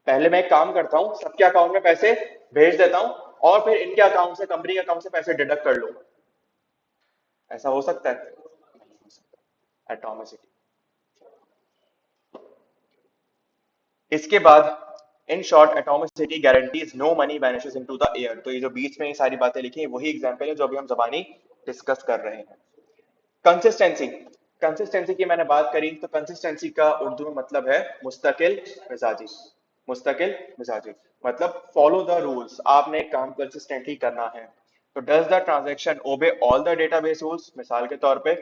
पहले मैं एक काम करता हूं, सबके अकाउंट में पैसे भेज देता हूं और फिर इनके अकाउंट से, कंपनी के अकाउंट से पैसे डिडक्ट कर लूंगा। ऐसा हो सकता है? नहीं हो सकता। एटॉमिसिटी। इसके बाद in short atomicity guarantees no money vanishes into the air. तो ये जो बीच में ये सारी बातें लिखी हैं वही एग्जांपल है जो अभी हम जबानी डिस्कस कर रहे हैं। कंसिस्टेंसी। कंसिस्टेंसी की मैंने बात करी तो कंसिस्टेंसी का उर्दू में मतलब है मुस्तकिल मिजाजी। मुस्तकिल मिजाजी मतलब फॉलो द रूल्स, आपने एक काम कंसिस्टेंटली करना है। तो does the transaction obey all the database rules? मिसाल के तौर पे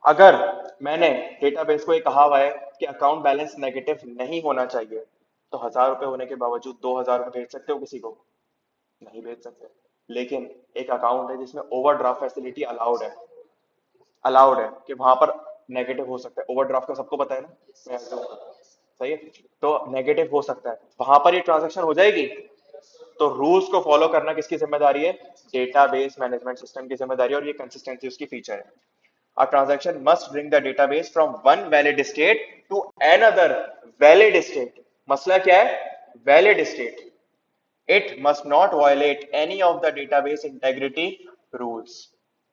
अगर मैंने डेटाबेस को ये कहा हुआ है कि अकाउंट बैलेंस नेगेटिव नहीं होना चाहिए, तो 1000 रुपए होने के बावजूद 2000 रुपए भेज सकते हो किसी को? नहीं भेज सकते। लेकिन एक अकाउंट है जिसमें ओवरड्राफ्ट फैसिलिटी अलाउड है, अलाउड है कि वहां पर नेगेटिव हो सकता है। ओवरड्राफ्ट का सबको पता है ना? सही है। तो नेगेटिव हो सकता है, वहां पर ये ट्रांजैक्शन हो जाएगी। तो रूल्स को फॉलो करना किसकी जिम्मेदारी है? डेटाबेस मैनेजमेंट सिस्टम की जिम्मेदारी है, और ये कंसिस्टेंसी उसकी फीचर है। A transaction must bring the database from one valid state to another valid state. मसला क्या है? Valid state. It must not violate any of the database integrity rules.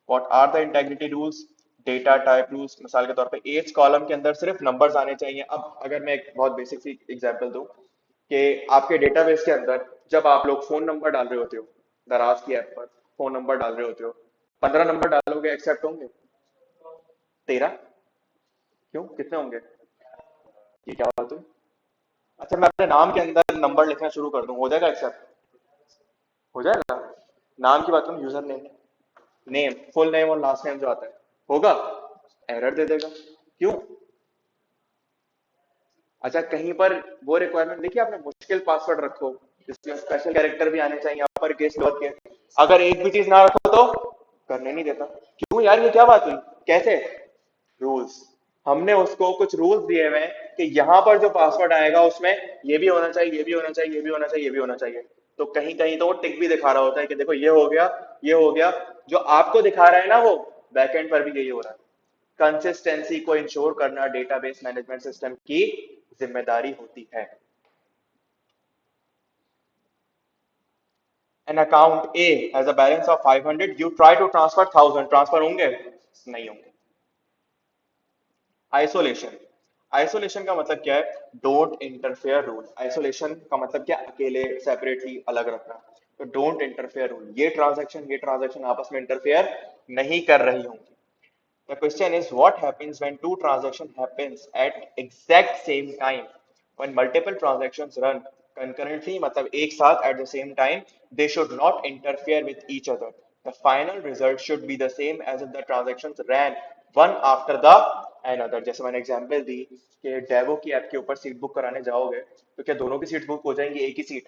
What are the integrity rules? Data type rules. मिसाल के तौर पे एज कॉलम के अंदर सिर्फ नंबर्स आने चाहिए। अब अगर मैं एक बहुत बेसिक सी एग्जांपल दूं कि आपके डेटाबेस के अंदर जब आप लोग फोन नंबर डाल रहे होते हो, दराज की ऐप पर फोन नंबर डाल रहे होते हो, 15 नंबर डालोगे एक्सेप्ट होंगे? 13? क्यों, कितने होंगे? ये क्या बात हुई? अच्छा मैं अपने नाम के अंदर नंबर लिखना शुरू कर दूं, हो जाएगा एक्सेप्ट? हो जाएगा। नाम की बात करूं, user name, name full name और लास्ट नेम जो आता है, होगा? एरर दे देगा। क्यों? अच्छा कहीं पर वो रिक्वायरमेंट देखिए आपने, मुश्किल पासवर्ड रखो जिसमें स्पेशल कैरेक्टर भी आने चाहिए, अपर केस लोअर केस, अगर एक भी चीज ना रखो तो करने नहीं देता। क्यों यार, ये क्या बात हुई? कैसे? रूल्स। हमने उसको कुछ रूल्स दिए हुए हैं कि यहां पर जो पासवर्ड आएगा उसमें ये भी होना चाहिए, ये भी होना चाहिए, ये भी होना चाहिए, ये भी होना चाहिए। तो कहीं कहीं तो वो टिक भी दिखा रहा होता है कि देखो ये हो गया, ये हो गया। जो आपको दिखा रहा है ना वो बैकएंड पर भी यही हो रहा है। कंसिस्टेंसी को इंश्योर करना डेटाबेस मैनेजमेंट सिस्टम की जिम्मेदारी होती है। An account A has a balance of 500, you try to transfer 1000, transfer होंगे? नहीं होंगे। आइसोलेशन। आइसोलेशन का मतलब क्या है? Don't interfere rule. आइसोलेशन का मतलब क्या? अकेले, सेपरेटली, अलग रखना। तो डोंट इंटरफेयर रूल, ये ट्रांजैक्शन आपस में इंटरफेयर नहीं कर रही होंगी। The question is what happens when two transactions happens at exact same time? When multiple transactions run concurrently, मतलब एक साथ at the same time, they should not interfere with each other. The final result should be the same as if the transactions ran one after the another. जैसे मैंने एग्जांपल दी कि डेवो की ऐप के ऊपर सीट बुक कराने जाओगे तो क्या दोनों की सीट बुक हो जाएंगी एक ही सीट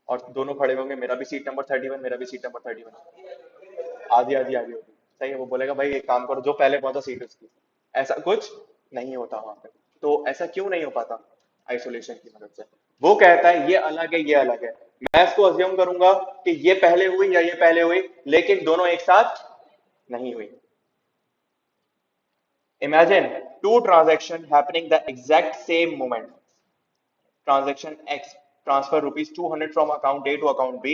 और दोनों खड़े होंगे मेरा भी सीट नंबर 31 मेरा भी सीट नंबर 31 आधी आधी आधी होगी सही है वो बोलेगा भाई एक काम करो जो पहले पहुंचा सीट उसकी ऐसा कुछ नहीं होता वहां पे तो ऐसा क्यों नहीं हो पाता आइसोलेशन की मदद से वो कहता है ये अलग है ये अलग है मैं इसको अज्यूम करूंगा कि ये पहले हुई या ये पहले हुई लेकिन दोनों एक साथ नहीं हुई imagine two transaction happening the exact same moment transaction X transfer rupees 200 from account A to account B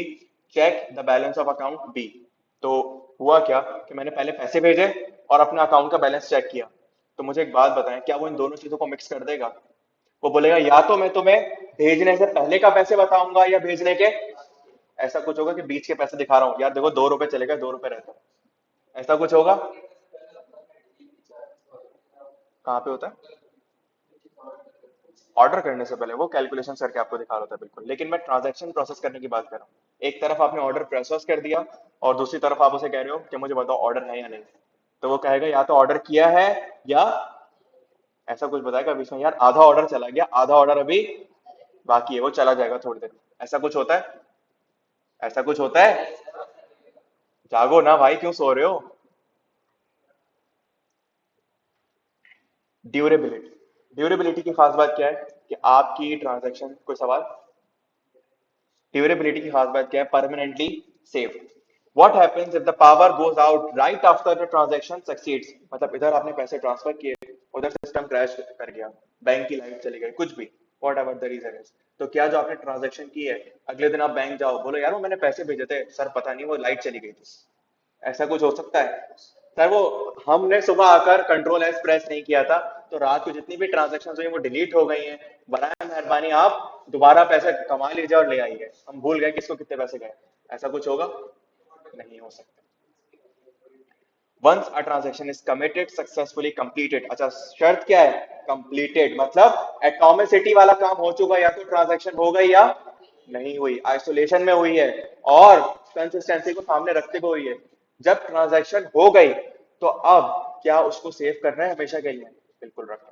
check the balance of account B तो हुआ क्या कि मैंने पहले पैसे भेजे और अपने अकाउंट का बैलेंस चेक किया तो मुझे एक बात बताएं क्या वो इन दोनों चीजों को मिक्स कर देगा वो बोलेगा या तो मैं तुम्हें भेजने से पहले का पैसे बताऊंगा या भेजने के ऐसा कुछ होगा कि बीच के पैसे दिखा रहा हूँ यार देखो 2 रुपए चले गए 2 रुपए रहता है ऐसा कुछ होगा कहाँ पे होता है ऑर्डर करने से पहले वो कैलकुलेशन करके आपको दिखा रहा था बिल्कुल लेकिन मैं ट्रांजैक्शन प्रोसेस करने की बात कर रहा हूँ एक तरफ आपने ऑर्डर प्रोसेस कर दिया और दूसरी तरफ आप उसे कह रहे हो कि मुझे बताओ ऑर्डर है या नहीं तो वो कहेगा या तो ऑर्डर किया है या ऐसा कुछ बताएगा बीच में यार आधा ऑर्डर चला गया आधा ऑर्डर अभी बाकी है वो चला जाएगा थोड़ी देर में ऐसा कुछ होता है ऐसा कुछ होता है जागो ना भाई क्यों सो रहे हो ड्यूरेबिलिटी ड्यूरेबिलिटी की खास बात क्या है कि आपकी ट्रांजैक्शन कोई सवाल ड्यूरेबिलिटी की खास बात क्या है permanently save what happens if the power goes out right after the transaction succeeds मतलब इधर आपने पैसे ट्रांसफर किए उधर सिस्टम क्रैश कर गया बैंक की लाइट चली गई कुछ भी whatever the reason is तो क्या जो आपने ट्रांजैक्शन की है अगले दिन आप बैंक जाओ बोलो यार वो मैंने पैसे भेजे थे सर पता नहीं वो लाइट चली गई थी ऐसा कुछ हो सकता है सर वो हमने सुबह आकर कंट्रोल एस प्रेस नहीं किया था तो रात को जितनी भी ट्रांजैक्शन हुई वो डिलीट हो गई हैं बनाए मेहरबानी आप दोबारा पैसे कमा लीजिए और ले आइए हम भूल गए किसको कितने पैसे गए ऐसा कुछ होगा नहीं हो सकता once a transaction is committed successfully completed अच्छा शर्त क्या है कंप्लीटेड मतलब एटॉमिसिटी वाला काम हो चुका या तो ट्रांजैक्शन हो गई या नहीं हुई आइसोलेशन में हुई है और कंसिस्टेंसी को सामने रखते हुए हुई है जब ट्रांजैक्शन हो गई तो अब क्या उसको सेव करना है हमेशा के लिए बिल्कुल रखना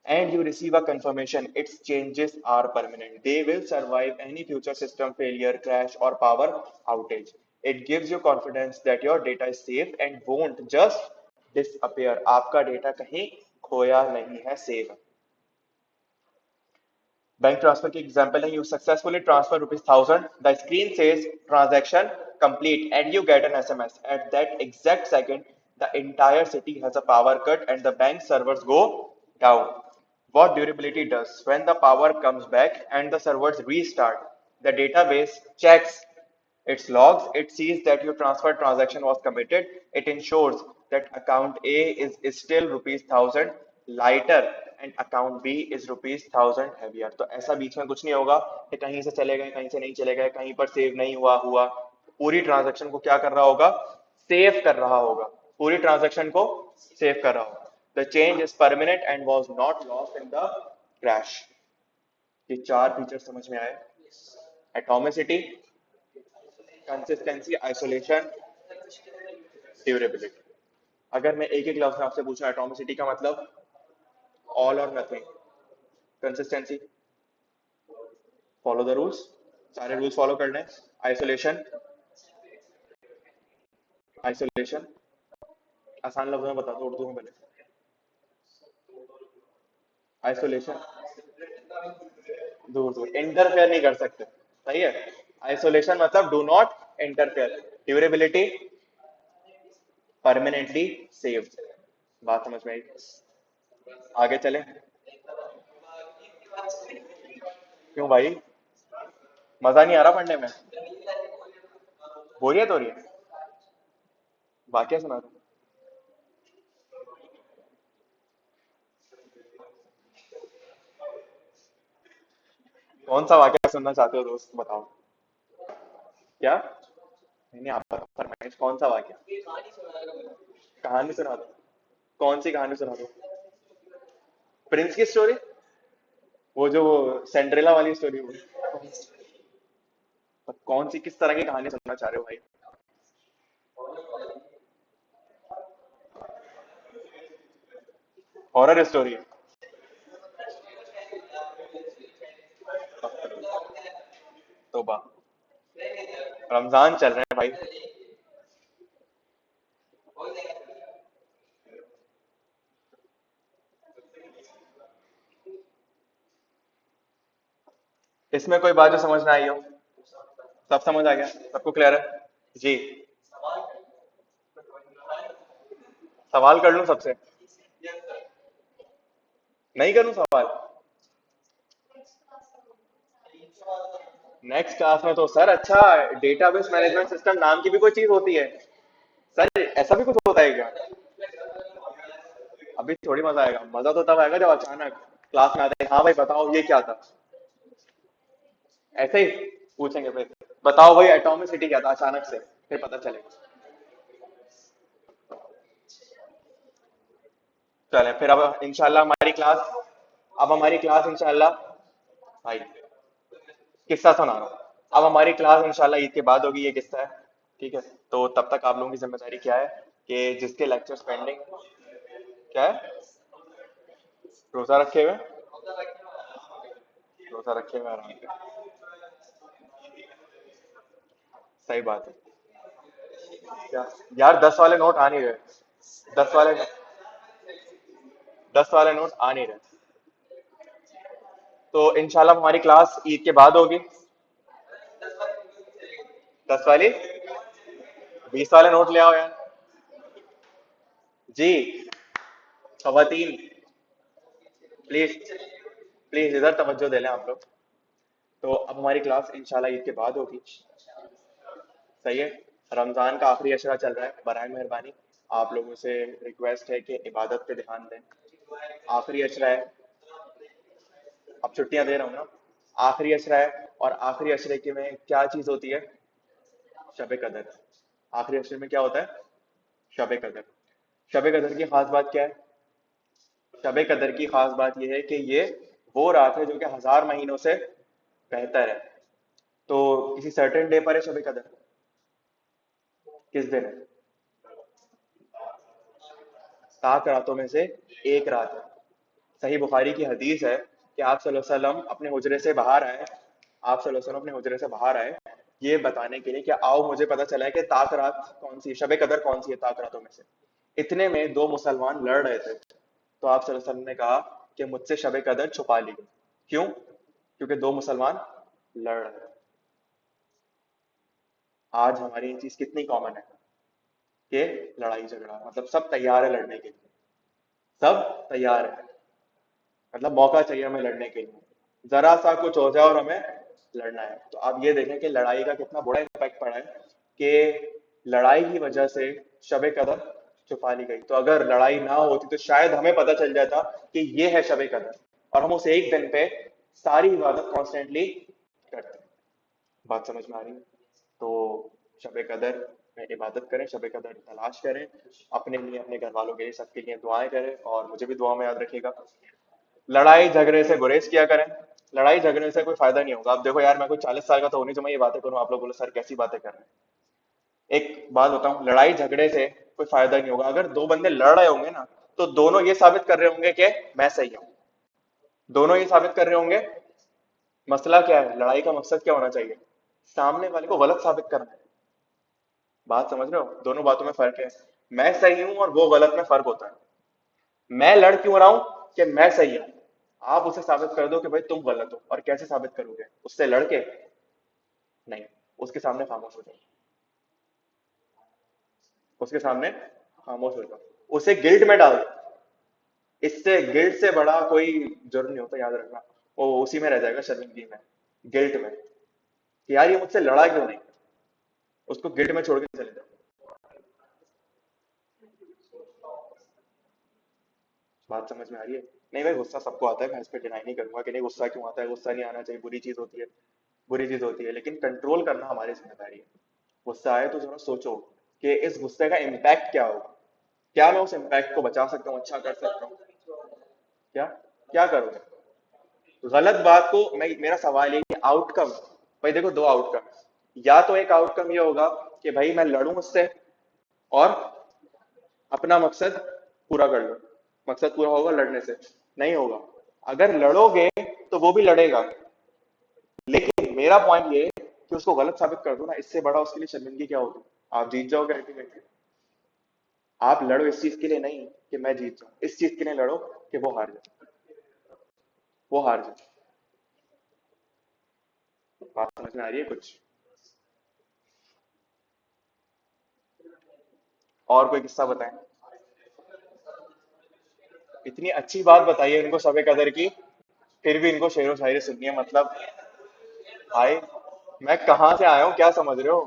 and you receive a confirmation its changes are permanent. They will survive any future system failure, crash, or power outage. It gives you confidence that your data is safe and won't just disappear. आपका डेटा कहीं खोया नहीं है सेव है बैंक ट्रांसफर की एग्जांपल है you successfully transfer ₹1000 the screen says transaction complete and you get an SMS at that exact second the entire city has a power cut and the bank servers go down what durability does when the power comes back and the servers restart the database checks its logs, it sees that your transfer transaction was committed. It ensures that account A is still rupees 1000 lighter and account B is rupees 1000 heavier. तो ऐसा बीच में कुछ नहीं होगा कि कहीं से चले गए कहीं से नहीं चले गए कहीं पर सेव नहीं हुआ पूरी ट्रांजैक्शन को क्या कर रहा होगा सेव कर रहा होगा पूरी ट्रांजैक्शन को सेव कर रहा होगा the change is permanent and was not lost in the crash ये चार फीचर समझ में आए एटॉमिसिटी कंसिस्टेंसी आइसोलेशन ड्यूरेबिलिटी अगर मैं एक एक लफ्ज में आपसे पूछूं एटॉमिसिटी का मतलब ऑल और nothing consistency follow the rules सारे रूल्स फॉलो करने आइसोलेशन आइसोलेशन आसान लफ्जों में बता दो उर्दू में पहले आइसोलेशन दूर दूर इंटरफेयर नहीं कर सकते सही है आइसोलेशन मतलब do not interfere durability permanently saved बात समझ में आई आगे चले क्यों भाई मजा नहीं आ रहा पढ़ने में बोरियत हो रही है वाक्य सुना दो कौन सा वाक्य सुनना चाहते हो दोस्त बताओ क्या नहीं नहीं आप फरमाइश कौन सा वाक्य कहानी सुना दो। कौन सी कहानी सुना दो? प्रिंस की स्टोरी? वो जो सेंड्रेला वाली स्टोरी? वो कौन सी, किस तरह की कहानी सुनना चाह रहे हो भाई? Horror story? तोबा। रमजान चल रहे हैं भाई। इसमें कोई बात जो समझ में आई हो? सब समझ आ गया? सबको क्लियर है? जी। सवाल कर लूं सबसे? नहीं करूं सवाल? नेक्स्ट क्लास में तो सर, अच्छा, डेटाबेस मैनेजमेंट सिस्टम नाम की भी कोई चीज होती है? सर ऐसा भी कुछ होता है क्या? अभी थोड़ी मजा आएगा। मजा तो तब आएगा जब अचानक क्लास में आते हैं, हाँ भाई बताओ ये क्या था। ऐसे ही पूछेंगे फिर, बताओ भाई एटॉमिसिटी क्या था, अचानक से फिर पता चलेगा। चले फिर, अब इंशाल्लाह हमारी क्लास, अब हमारी क्लास इंशाल्लाह, भाई किस्सा सुना रहा हूँ। अब हमारी क्लास इंशाल्लाह ईद के बाद होगी, ये किस्सा है। ठीक है? तो तब तक आप लोगों की जिम्मेदारी क्या है कि जिसके लेक्चर्स पेंडिंग, क्या है? रोजा रखे हुए? रोजा रखे हुए आराम से। सही बात है। क्या? यार 10 वाले नोट आ नहीं रहे। 10 वाले, 10 वाले नोट आ नहीं रहे। तो इंशाल्लाह हमारी क्लास ईद के बाद होगी। 10 वाली? 20 वाले नोट ले आओ यार। जी। खवातीन, प्लीज, प्लीज इधर तवज्जो दे लें आप लोग। तो अब हमारी क्लास इंशाल्लाह ईद के बाद होगी। सही है? रमजान का आखिरी अशरा चल रहा है, बराए मेहरबानी आप लोगों से रिक्वेस्ट है कि इबादत पे ध्यान दें। आखिरी अशरा है। अब छुट्टियां दे रहा हूँ ना। आखिरी अशरा है, और आखिरी अशरे के में क्या चीज होती है? शब कदर। आखिरी अशरे में क्या होता है? शब कदर। शब कदर की खास बात क्या है? शब कदर की खास बात यह है कि ये वो रात है जो कि 1000 महीनों से बेहतर है। तो किसी सर्टेन डे पर है शब कदर? किस दिन है? 7 रातों में से एक रात है। सही बुखारी की हदीस है कि आप सल्लल्लाहु अलैहि वसल्लम अपने हुजरे से बाहर आए। आप सल्लल्लाहु अलैहि वसल्लम अपने हुजरे से बाहर आए, ये बताने के लिए कि आओ मुझे पता चला है कि ताक रात कौन सी, शब कदर कौन सी है ताक रातों में से। इतने में दो मुसलमान लड़ रहे थे, तो आप सल्लल्लाहु अलैहि वसल्लम ने कहा कि मुझसे शब कदर छुपा ली गई। क्यों? क्योंकि दो मुसलमान लड़ रहे थे। आज हमारी ये चीज कितनी कॉमन है कि लड़ाई झगड़ा, मतलब सब तैयार है लड़ने के लिए। सब तैयार है, मतलब मौका चाहिए हमें लड़ने के लिए, जरा सा कुछ हो जाए और हमें लड़ना है। तो आप ये देखें कि लड़ाई का कितना बड़ा इम्पैक्ट पड़ा है कि लड़ाई की वजह से शब कदर छुपा ली गई। तो अगर लड़ाई ना होती तो शायद हमें पता चल जाता कि ये है शब कदर, और हम उस एक दिन पे सारी इबादत कॉन्स्टेंटली करते। बात समझ में आ रही है? तो शब कदर में इबादत करें, शब कदर तलाश करें, अपने लिए, अपने घर वालों के लिए, सबके लिए दुआएं करें, और मुझे भी दुआ में याद रखिएगा। लड़ाई झगड़े से गुरेज किया करें। लड़ाई झगड़े से कोई फायदा नहीं होगा। अब देखो यार, मैं कोई 40 साल का तो होने जो मैं ये बातें करूं, आप लोग बोलो सर कैसी बातें कर रहे हैं। एक बात बताऊं, लड़ाई झगड़े से कोई फायदा नहीं होगा। अगर दो बंदे लड़ रहे होंगे ना, तो दोनों ये साबित कर रहे होंगे कि मैं सही हूं। दोनों ये साबित कर रहे होंगे। मसला क्या है? लड़ाई का मकसद क्या होना चाहिए? सामने वाले को गलत साबित करना है। बात समझ रहे हो? दोनों बातों में फर्क है। मैं सही हूं और वो गलत में फर्क होता है। मैं लड़ क्यों रहा हूं कि मैं सही हूं? आप उसे साबित कर दो कि भाई तुम गलत हो। और कैसे साबित करोगे? उससे लड़के? नहीं, उसके सामने खामोश हो जाओ। उसके सामने खामोश हो जाओ, उसे गिल्ट में डाल दो। इससे गिल्ट से बड़ा कोई जुर्म नहीं होता, याद रखना। वो उसी में रह जाएगा, शर्मिंदगी में, गिल्ट में, कि यार ये मुझसे लड़ा क्यों नहीं। उसको गिल्ट में छोड़ के चले जाओ। बात समझ में आ रही है? नहीं भाई, गुस्सा सबको आता है, मैं इस पर डिनाई नहीं करूंगा कि नहीं गुस्सा क्यों आता है। गुस्सा नहीं आना चाहिए, बुरी चीज होती है। बुरी चीज होती है, लेकिन कंट्रोल करना हमारी जिम्मेदारी है। गुस्सा आए तो जरा सोचो कि इस गुस्से का इम्पैक्ट क्या होगा। क्या मैं उस इम्पैक्ट को बचा सकता हूँ, अच्छा कर सकता हूँ? क्या क्या करोगे? गलत बात को मैं, मेरा सवाल ये है आउटकम। भाई देखो, दो आउटकम है। या तो एक आउटकम ये होगा कि भाई मैं लड़ूं उससे और अपना मकसद पूरा कर लो। मकसद पूरा होगा लड़ने से? नहीं होगा। अगर लड़ोगे तो वो भी लड़ेगा, लेकिन मेरा पॉइंट ये है कि उसको गलत साबित कर दो ना, इससे बड़ा उसके लिए शर्मिंदगी क्या होगी? आप जीत जाओगे अल्टीमेटली। आप लड़ो इस चीज के लिए नहीं कि मैं जीत जाऊं, इस चीज के लिए लड़ो कि वो हार जाए। वो हार जाए। बात समझ में आ रही है कुछ? और कोई किस्सा बताएं। इतनी अच्छी बात बताई है इनको सबे कदर की, फिर भी इनको शेरो शायरी सुननी है मतलब। भाई मैं कहाँ से आया हूँ, क्या समझ रहे हो?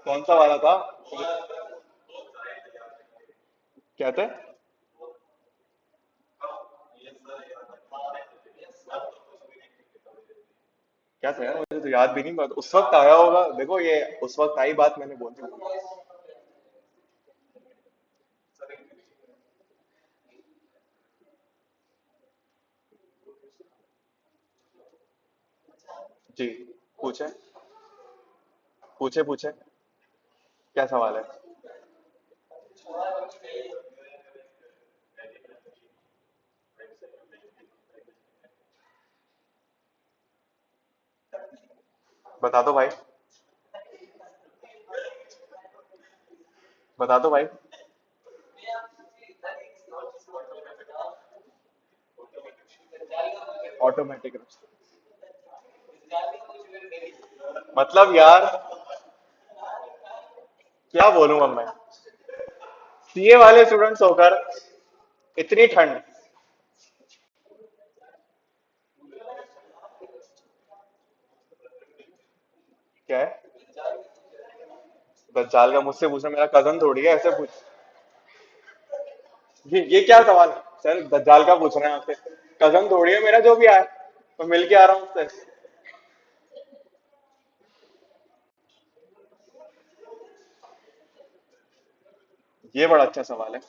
कौन सा वाला था? क्या थे? क्या था यार, मुझे तो याद भी नहीं, बात उस वक्त आया होगा, देखो ये उस वक्त आई बात, मैंने बोली। जी, पूछे पूछे पूछे। क्या सवाल है? बता दो भाई। बता दो भाई। ऑटोमेटिक। मतलब यार, क्या बोलूं अब मैं? सीए वाले स्टूडेंट्स होकर इतनी ठंड। क्या है? दज्जाल का मुझसे पूछना, मेरा कजन थोड़ी है, ऐसे पूछ। ये क्या सवाल है सर? दज्जाल का पूछ रहे हैं आपसे? कजन थोड़ी है मेरा जो भी आया, मैं मिल के आ रहा हूँ उससे। ये बड़ा अच्छा सवाल है।